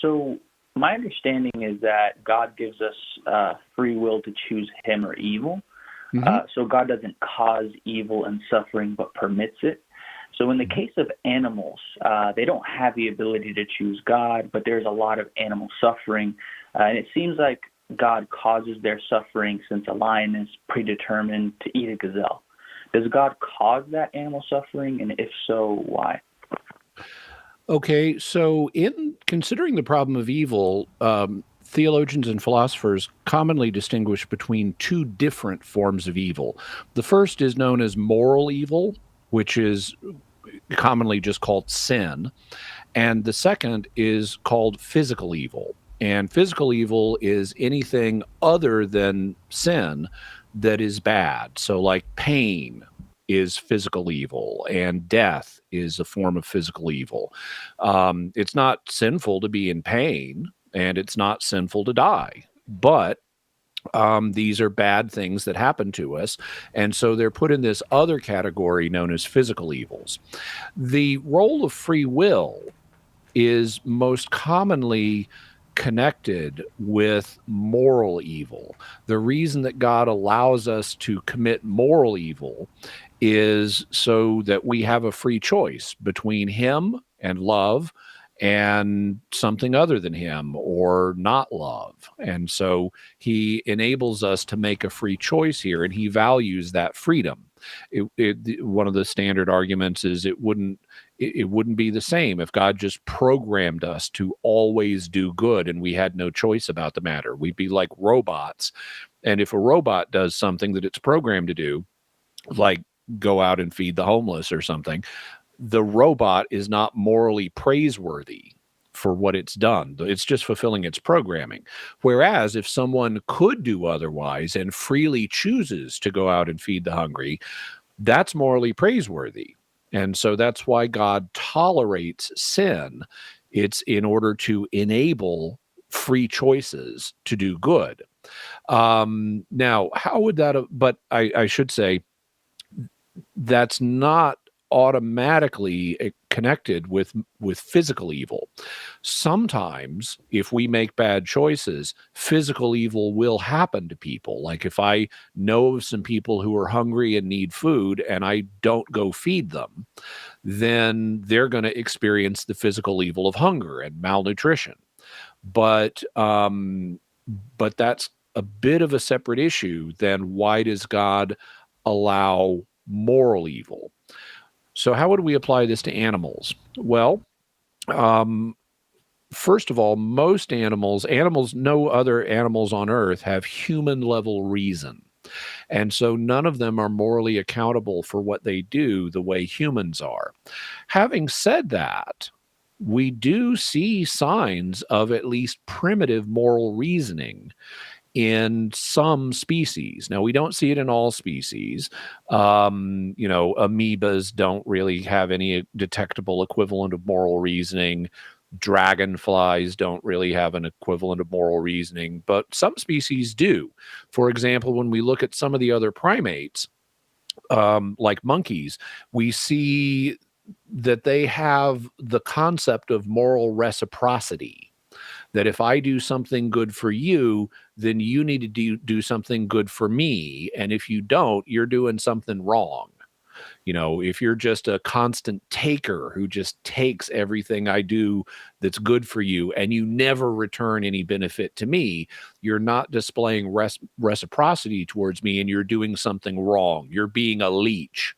So my understanding is that God gives us free will to choose him or evil. Mm-hmm. So God doesn't cause evil and suffering, but permits it. So in the case of animals, they don't have the ability to choose God, but there's a lot of animal suffering. And it seems like God causes their suffering since a lion is predetermined to eat a gazelle. Does God cause that animal suffering? And if so, why? Okay, so in considering the problem of evil, theologians and philosophers commonly distinguish between two different forms of evil. The first is known as moral evil, which is commonly just called sin. And the second is called physical evil. And physical evil is anything other than sin that is bad. So like pain is physical evil, and death is a form of physical evil. It's not sinful to be in pain, and it's not sinful to die. But these are bad things that happen to us, and so they're put in this other category known as physical evils. The role of free will is most commonly connected with moral evil. The reason that God allows us to commit moral evil is so that we have a free choice between him and love and something other than him or not love. And so he enables us to make a free choice here, and he values that freedom. One of the standard arguments is it wouldn't be the same if God just programmed us to always do good and we had no choice about the matter. We'd be like robots. And if a robot does something that it's programmed to do, like go out and feed the homeless or something, the robot is not morally praiseworthy for what it's done. It's just fulfilling its programming. Whereas if someone could do otherwise and freely chooses to go out and feed the hungry, that's morally praiseworthy. And so that's why God tolerates sin. It's in order to enable free choices to do good. Now, how would that have, but I should say, that's not automatically connected with physical evil. Sometimes if we make bad choices, physical evil will happen to people. Like if I know of some people who are hungry and need food and I don't go feed them, then they're going to experience the physical evil of hunger and malnutrition. But that's a bit of a separate issue than why does God allow moral evil? So how would we apply this to animals? Well, first of all, most animals, no other animals on earth have human level reason. And so none of them are morally accountable for what they do the way humans are. Having said that, we do see signs of at least primitive moral reasoning in some species. Now, we don't see it in all species. Amoebas don't really have any detectable equivalent of moral reasoning. Dragonflies don't really have an equivalent of moral reasoning, but some species do. For example, when we look at some of the other primates, like monkeys, we see that they have the concept of moral reciprocity. That if I do something good for you, then you need to do something good for me. And if you don't, you're doing something wrong. If you're just a constant taker who just takes everything I do that's good for you and you never return any benefit to me, you're not displaying reciprocity towards me and you're doing something wrong. You're being a leech.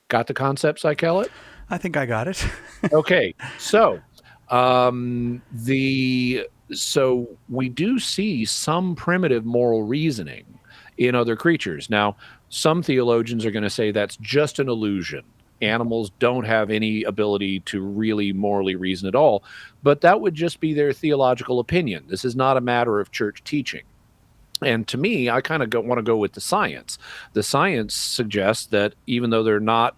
Got the concept, Cy Kellett? I think I got it. Okay, so so we do see some primitive moral reasoning in other creatures. Now, some theologians are going to say that's just an illusion. Animals don't have any ability to really morally reason at all, but that would just be their theological opinion. This is not a matter of church teaching. And to me, I kind of want to go with the science. The science suggests that even though they're not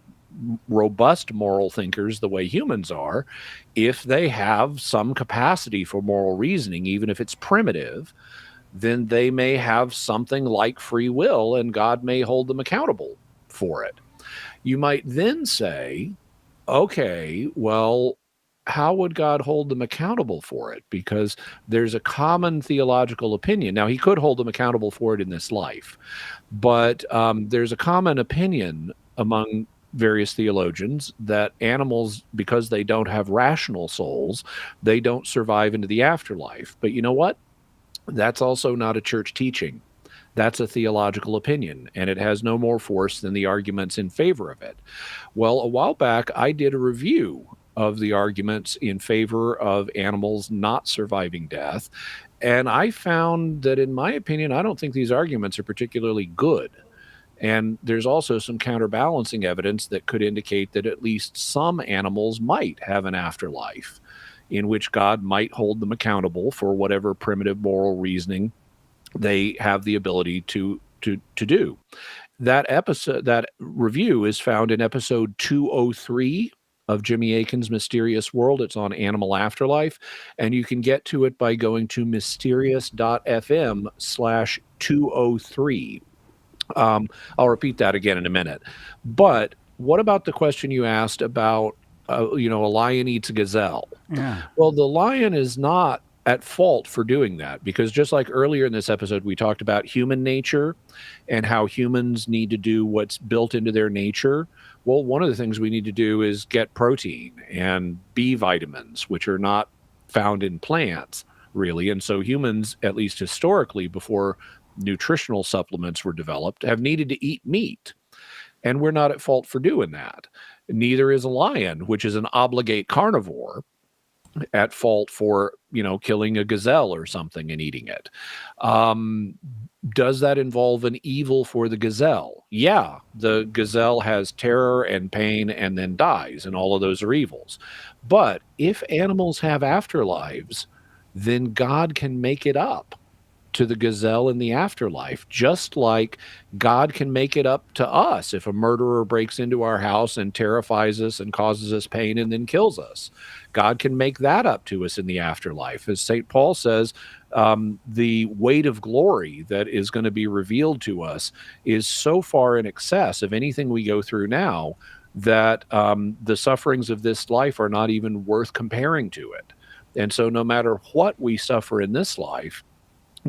robust moral thinkers the way humans are, if they have some capacity for moral reasoning, even if it's primitive, then they may have something like free will and God may hold them accountable for it. You might then say, okay, well, how would God hold them accountable for it? Because there's a common theological opinion. Now, he could hold them accountable for it in this life, but there's a common opinion among various theologians that animals, because they don't have rational souls, they don't survive into the afterlife. But you know what? That's also not a church teaching. That's a theological opinion, and it has no more force than the arguments in favor of it. Well, a while back, I did a review of the arguments in favor of animals not surviving death, and I found that, in my opinion, I don't think these arguments are particularly good. And there's also some counterbalancing evidence that could indicate that at least some animals might have an afterlife in which God might hold them accountable for whatever primitive moral reasoning they have the ability to do. That review is found in episode 203 of Jimmy Akin's Mysterious World. It's on Animal Afterlife, and you can get to it by going to mysterious.fm/203. I'll repeat that again in a minute. But what about the question you asked about, a lion eats a gazelle? Yeah. Well, the lion is not at fault for doing that, because just like earlier in this episode, we talked about human nature and how humans need to do what's built into their nature. Well, one of the things we need to do is get protein and B vitamins, which are not found in plants, really. And so humans, at least historically, before nutritional supplements were developed, have needed to eat meat. And we're not at fault for doing that. Neither is a lion, which is an obligate carnivore, at fault for, killing a gazelle or something and eating it. Does that involve an evil for the gazelle? Yeah, the gazelle has terror and pain and then dies, and all of those are evils. But if animals have afterlives, then God can make it up to the gazelle in the afterlife, just like God can make it up to us if a murderer breaks into our house and terrifies us and causes us pain and then kills us. God can make that up to us in the afterlife. As St. Paul says, the weight of glory that is going to be revealed to us is so far in excess of anything we go through now that the sufferings of this life are not even worth comparing to it. And so no matter what we suffer in this life,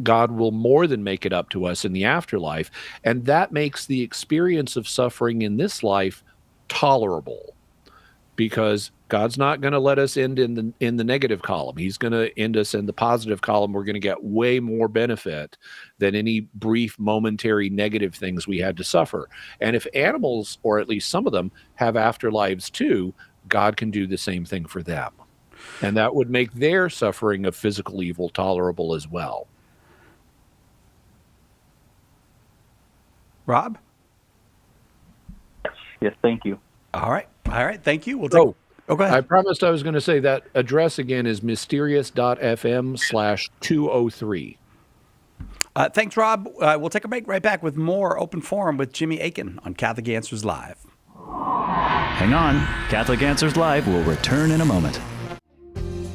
God will more than make it up to us in the afterlife. And that makes the experience of suffering in this life tolerable, because God's not going to let us end in the negative column. He's going to end us in the positive column. We're going to get way more benefit than any brief momentary negative things we had to suffer. And if animals, or at least some of them, have afterlives too, God can do the same thing for them. And that would make their suffering of physical evil tolerable as well. Rob? Yes, thank you. All right. Thank you. We'll take. Oh, go ahead. I promised I was going to say that address again is mysterious.fm/203. Thanks, Rob. We'll take a break, right back with more Open Forum with Jimmy Akin on Catholic Answers Live. Hang on. Catholic Answers Live will return in a moment.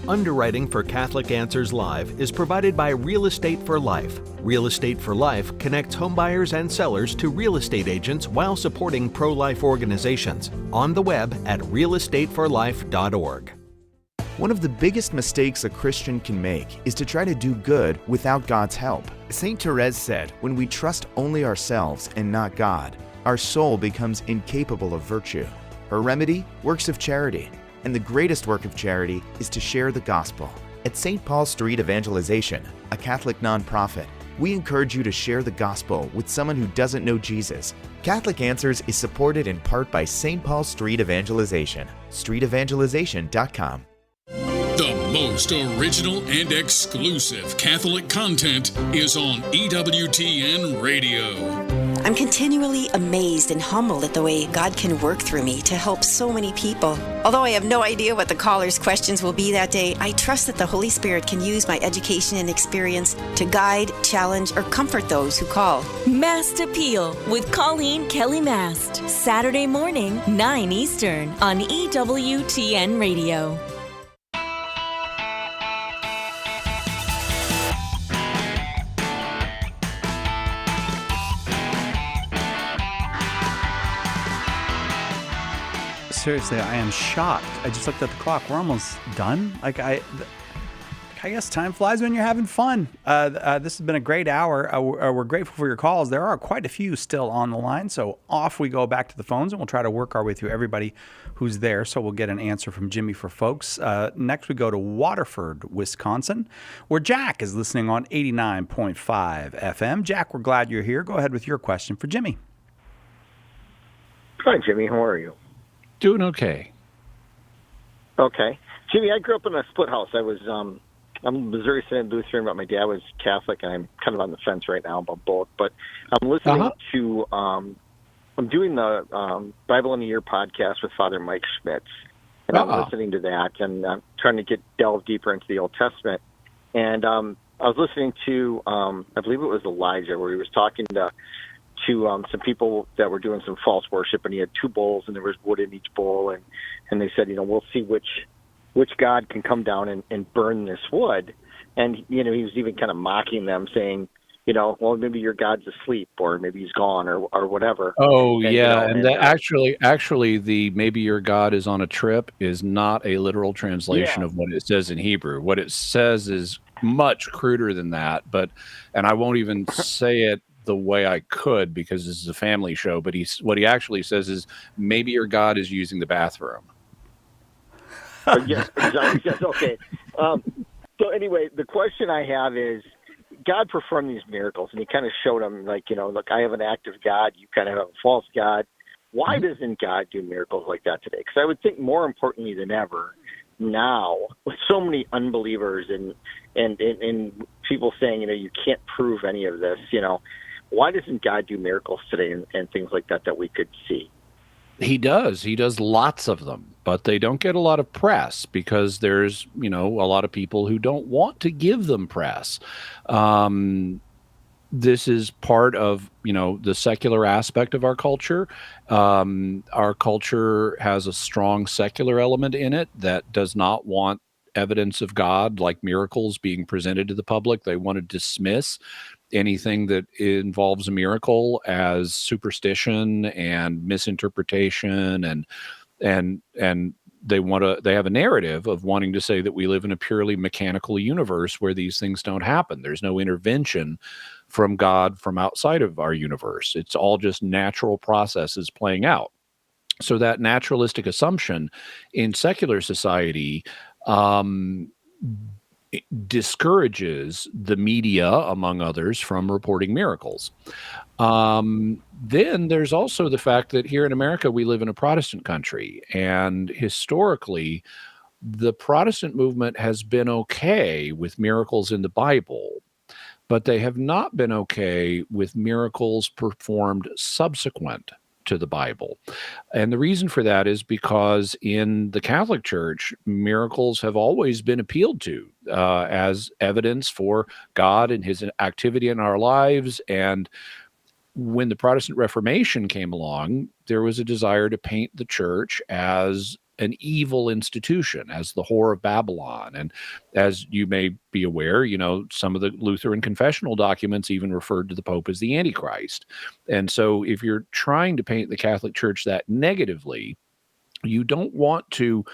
Underwriting for Catholic Answers Live is provided by Real Estate for Life. Real Estate for Life connects homebuyers and sellers to real estate agents while supporting pro-life organizations. On the web at realestateforlife.org. One of the biggest mistakes a Christian can make is to try to do good without God's help. St. Therese said, "When we trust only ourselves and not God, our soul becomes incapable of virtue." Her remedy? Works of charity. And the greatest work of charity is to share the gospel. At St. Paul Street Evangelization, a Catholic nonprofit, we encourage you to share the gospel with someone who doesn't know Jesus. Catholic Answers is supported in part by St. Paul Street Evangelization, streetevangelization.com. The most original and exclusive Catholic content is on EWTN Radio. I'm continually amazed and humbled at the way God can work through me to help so many people. Although I have no idea what the callers' questions will be that day, I trust that the Holy Spirit can use my education and experience to guide, challenge, or comfort those who call. Mast Appeal with Colleen Kelly Mast. Saturday morning, 9 Eastern on EWTN Radio. Seriously, I am shocked. I just looked at the clock. We're almost done. I guess time flies when you're having fun. This has been a great hour. We're grateful for your calls. There are quite a few still on the line, so off we go back to the phones, and we'll try to work our way through everybody who's there, so we'll get an answer from Jimmy for folks. Next, we go to Waterford, Wisconsin, where Jack is listening on 89.5 FM. Jack, we're glad you're here. Go ahead with your question for Jimmy. Hi, Jimmy. How are you? Doing okay. Okay. Jimmy, I grew up in a split house. I'm Missouri Synod Lutheran, but my dad was Catholic, and I'm kind of on the fence right now about both. But I'm listening to, I'm doing the Bible in a Year podcast with Father Mike Schmitz, and I'm listening to that, and I'm trying to delve deeper into the Old Testament. And I was listening to, I believe it was Elijah, where he was talking to some people that were doing some false worship, and he had two bowls, and there was wood in each bowl, and they said, we'll see which God can come down and burn this wood. And, he was even kind of mocking them, saying, well, maybe your God's asleep, or maybe he's gone, or whatever. Oh, yeah. And that actually, the maybe your God is on a trip is not a literal translation of what it says in Hebrew. What it says is much cruder than that, and I won't even say it the way I could because this is a family show, but what he actually says is maybe your God is using the bathroom. Yes, exactly. Yes, okay. So anyway, the question I have is, God performed these miracles, and he kind of showed them, like, look, I have an active God, you kind of have a false God. Why doesn't God do miracles like that today? Because I would think more importantly than ever now, with so many unbelievers and people saying, you can't prove any of this, why doesn't God do miracles today and things like that we could see? He does. He does lots of them, but they don't get a lot of press because there's, a lot of people who don't want to give them press. This is part of, the secular aspect of our culture. Our culture has a strong secular element in it that does not want evidence of God, like miracles, being presented to the public. They want to dismiss anything that involves a miracle as superstition and misinterpretation, and they have a narrative of wanting to say that we live in a purely mechanical universe where these things don't happen. There's no intervention from God from outside of our universe. It's all just natural processes playing out. So that naturalistic assumption in secular society discourages the media, among others, from reporting miracles. Then there's also the fact that here in America, we live in a Protestant country, and historically, the Protestant movement has been okay with miracles in the Bible, but they have not been okay with miracles performed subsequent to the Bible. And the reason for that is because in the Catholic Church, miracles have always been appealed to as evidence for God and his activity in our lives. And when the Protestant Reformation came along, there was a desire to paint the church as an evil institution, as the whore of Babylon. And as you may be aware, some of the Lutheran confessional documents even referred to the Pope as the Antichrist. And so if you're trying to paint the Catholic Church that negatively, you don't want to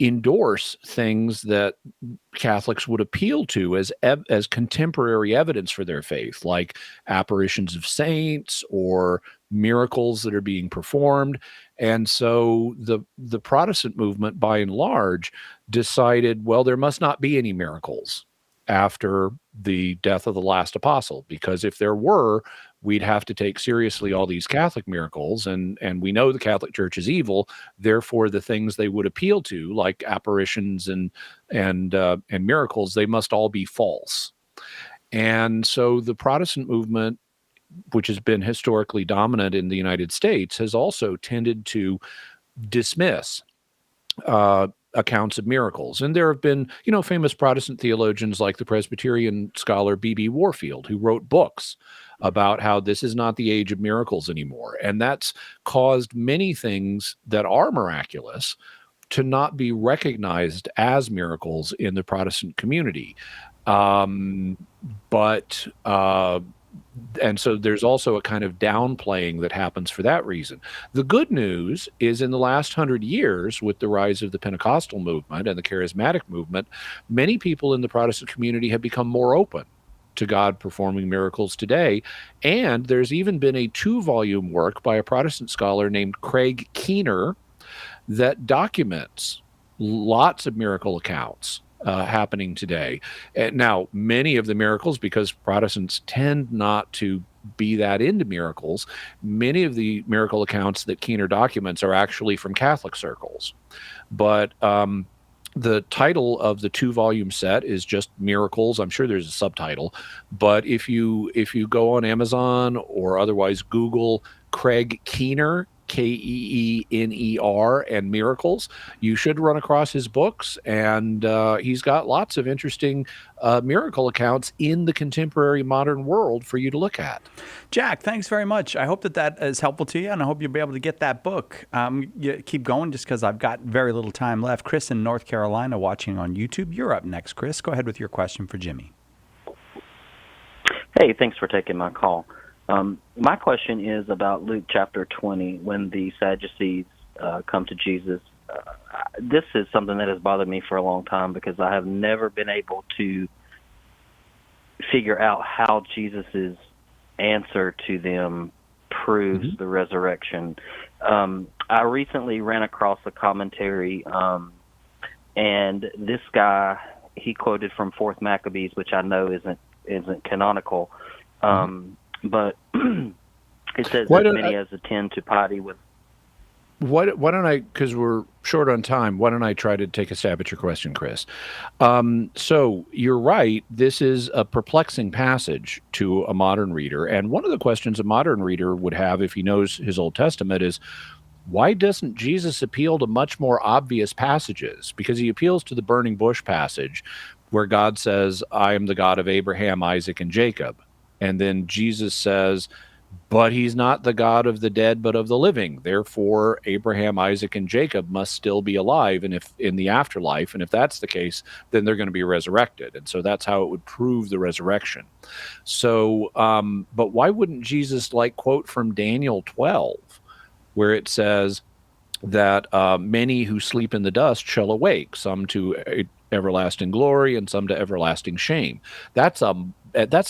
endorse things that Catholics would appeal to as contemporary evidence for their faith, like apparitions of saints or miracles that are being performed. And so the Protestant movement, by and large, decided, well, there must not be any miracles after the death of the last apostle, because if there were, we'd have to take seriously all these Catholic miracles, and we know the Catholic Church is evil. Therefore, the things they would appeal to, like apparitions and miracles, they must all be false. And so the Protestant movement, which has been historically dominant in the United States, has also tended to dismiss accounts of miracles. And there have been, famous Protestant theologians like the Presbyterian scholar B.B. Warfield, who wrote books about how this is not the age of miracles anymore. And that's caused many things that are miraculous to not be recognized as miracles in the Protestant community. And so there's also a kind of downplaying that happens for that reason. The good news is in the last 100 years, with the rise of the Pentecostal movement and the charismatic movement, many people in the Protestant community have become more open to God performing miracles today. And there's even been a 2-volume work by a Protestant scholar named Craig Keener that documents lots of miracle accounts happening today. And now, many of the miracles, because Protestants tend not to be that into miracles, many of the miracle accounts that Keener documents are actually from Catholic circles. But the title of the 2-volume set is just Miracles. I'm sure there's a subtitle, but if you go on Amazon or otherwise Google Craig Keener, Keener, and miracles, you should run across his books, and he's got lots of interesting miracle accounts in the contemporary modern world for you to look at. Jack, thanks very much. I hope that is helpful to you, and I hope you'll be able to get that book. You keep going just because I've got very little time left. Chris in North Carolina watching on YouTube. You're up next, Chris. Go ahead with your question for Jimmy. Hey, thanks for taking my call. My question is about Luke chapter 20, when the Sadducees come to Jesus. This is something that has bothered me for a long time because I have never been able to figure out how Jesus's answer to them proves the resurrection. I recently ran across a commentary, and this guy, he quoted from 4th Maccabees, which I know isn't canonical, but it says that many as attend to piety with. Why don't I, because we're short on time, why don't I try to take a stab at your question, Chris? So you're right. This is a perplexing passage to a modern reader. And one of the questions a modern reader would have if he knows his Old Testament is, why doesn't Jesus appeal to much more obvious passages? Because he appeals to the burning bush passage where God says, I am the God of Abraham, Isaac, and Jacob. And then Jesus says, but he's not the God of the dead, but of the living. Therefore, Abraham, Isaac, and Jacob must still be alive, and if in the afterlife. And if that's the case, then they're going to be resurrected. And so that's how it would prove the resurrection. So, but why wouldn't Jesus quote from Daniel 12, where it says that many who sleep in the dust shall awake, some to everlasting glory and some to everlasting shame? That's an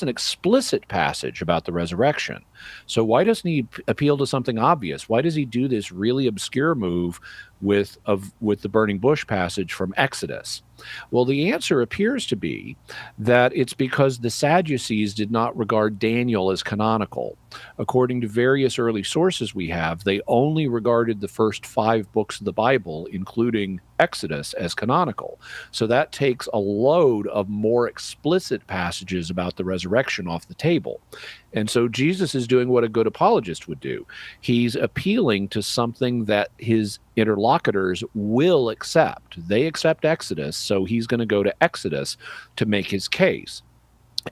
explicit passage about the resurrection. So why doesn't he appeal to something obvious? Why does he do this really obscure move with the burning bush passage from Exodus? Well, the answer appears to be that it's because the Sadducees did not regard Daniel as canonical. According to various early sources we have, they only regarded the first 5 books of the Bible, including Exodus, as canonical. So that takes a load of more explicit passages about the resurrection off the table. And so Jesus is doing what a good apologist would do. He's appealing to something that his interlocutors will accept. They accept Exodus, so he's going to go to Exodus to make his case.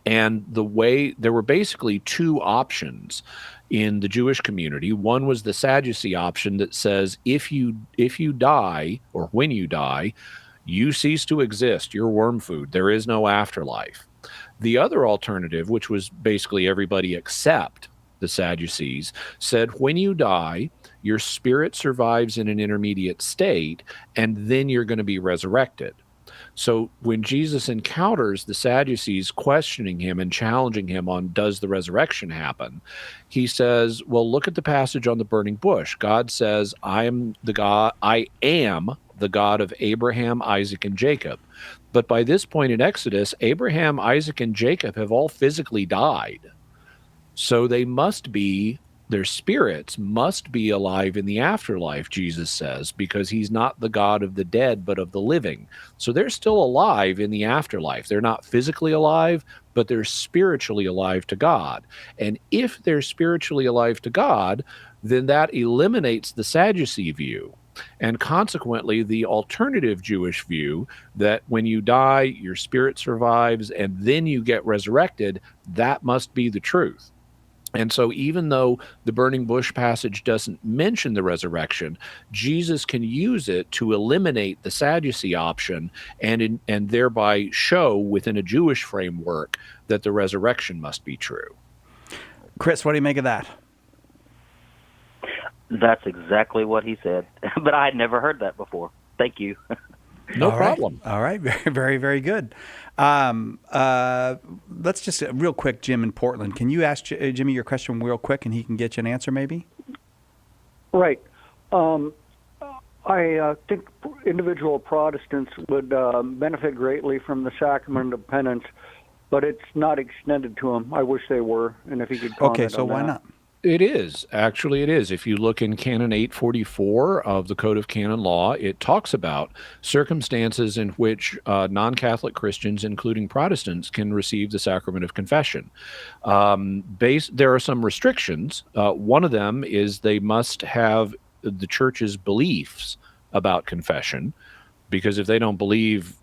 And there were basically 2 options in the Jewish community. One was the Sadducee option that says if you die, or when you die, you cease to exist. You're worm food. There is no afterlife. The other alternative, which was basically everybody except the Sadducees, said when you die, your spirit survives in an intermediate state, and then you're going to be resurrected. So when Jesus encounters the Sadducees questioning him and challenging him on does the resurrection happen, he says, well, look at the passage on the burning bush. God says, I am the God of Abraham, Isaac, and Jacob. But by this point in Exodus, Abraham, Isaac, and Jacob have all physically died. So their spirits must be alive in the afterlife, Jesus says, because he's not the God of the dead, but of the living. So they're still alive in the afterlife. They're not physically alive, but they're spiritually alive to God. And if they're spiritually alive to God, then that eliminates the Sadducee view. And consequently, the alternative Jewish view that when you die, your spirit survives and then you get resurrected, that must be the truth. And so even though the burning bush passage doesn't mention the resurrection, Jesus can use it to eliminate the Sadducee option and thereby show within a Jewish framework that the resurrection must be true. Chris, what do you make of that? That's exactly what he said, but I had never heard that before. Thank you. No problem. All right. Very, very, very good. Let's just real quick, Jim in Portland. Can you ask Jimmy your question real quick, and he can get you an answer, maybe? Right. I think individual Protestants would benefit greatly from the sacrament of penance, but it's not extended to them. I wish they were, and if you could comment Okay, so on why that. not? It is. Actually, it is. If you look in Canon 844 of the Code of Canon Law, it talks about circumstances in which non-Catholic Christians, including Protestants, can receive the sacrament of confession. There are some restrictions. One of them is they must have the church's beliefs about confession, because if they don't believe,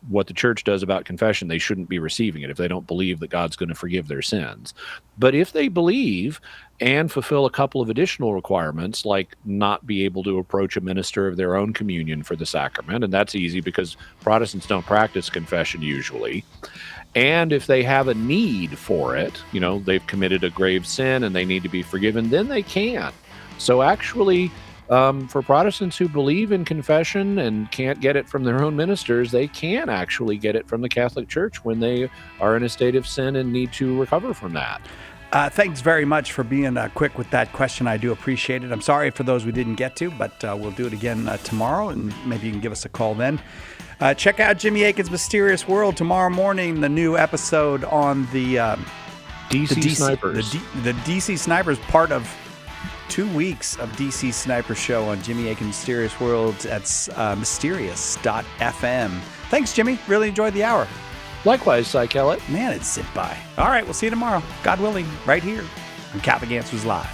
what the church does about confession, they shouldn't be receiving it if they don't believe that God's going to forgive their sins. But if they believe and fulfill a couple of additional requirements, like not be able to approach a minister of their own communion for the sacrament, and that's easy because Protestants don't practice confession usually, and if they have a need for it, they've committed a grave sin and they need to be forgiven, then they can. So actually, For Protestants who believe in confession and can't get it from their own ministers, they can actually get it from the Catholic Church when they are in a state of sin and need to recover from that. Thanks very much for being quick with that question. I do appreciate it. I'm sorry for those we didn't get to, but we'll do it again tomorrow, and maybe you can give us a call then. Check out Jimmy Akin's Mysterious World tomorrow morning, the new episode on the DC Snipers. The DC Snipers, part of 2 weeks of DC Sniper Show on Jimmy Akin's Mysterious World at mysterious.fm. Thanks, Jimmy. Really enjoyed the hour. Likewise, Cy Kellett. Man, it zipped by. All right, we'll see you tomorrow, God willing, right here on Catholic Answers Live.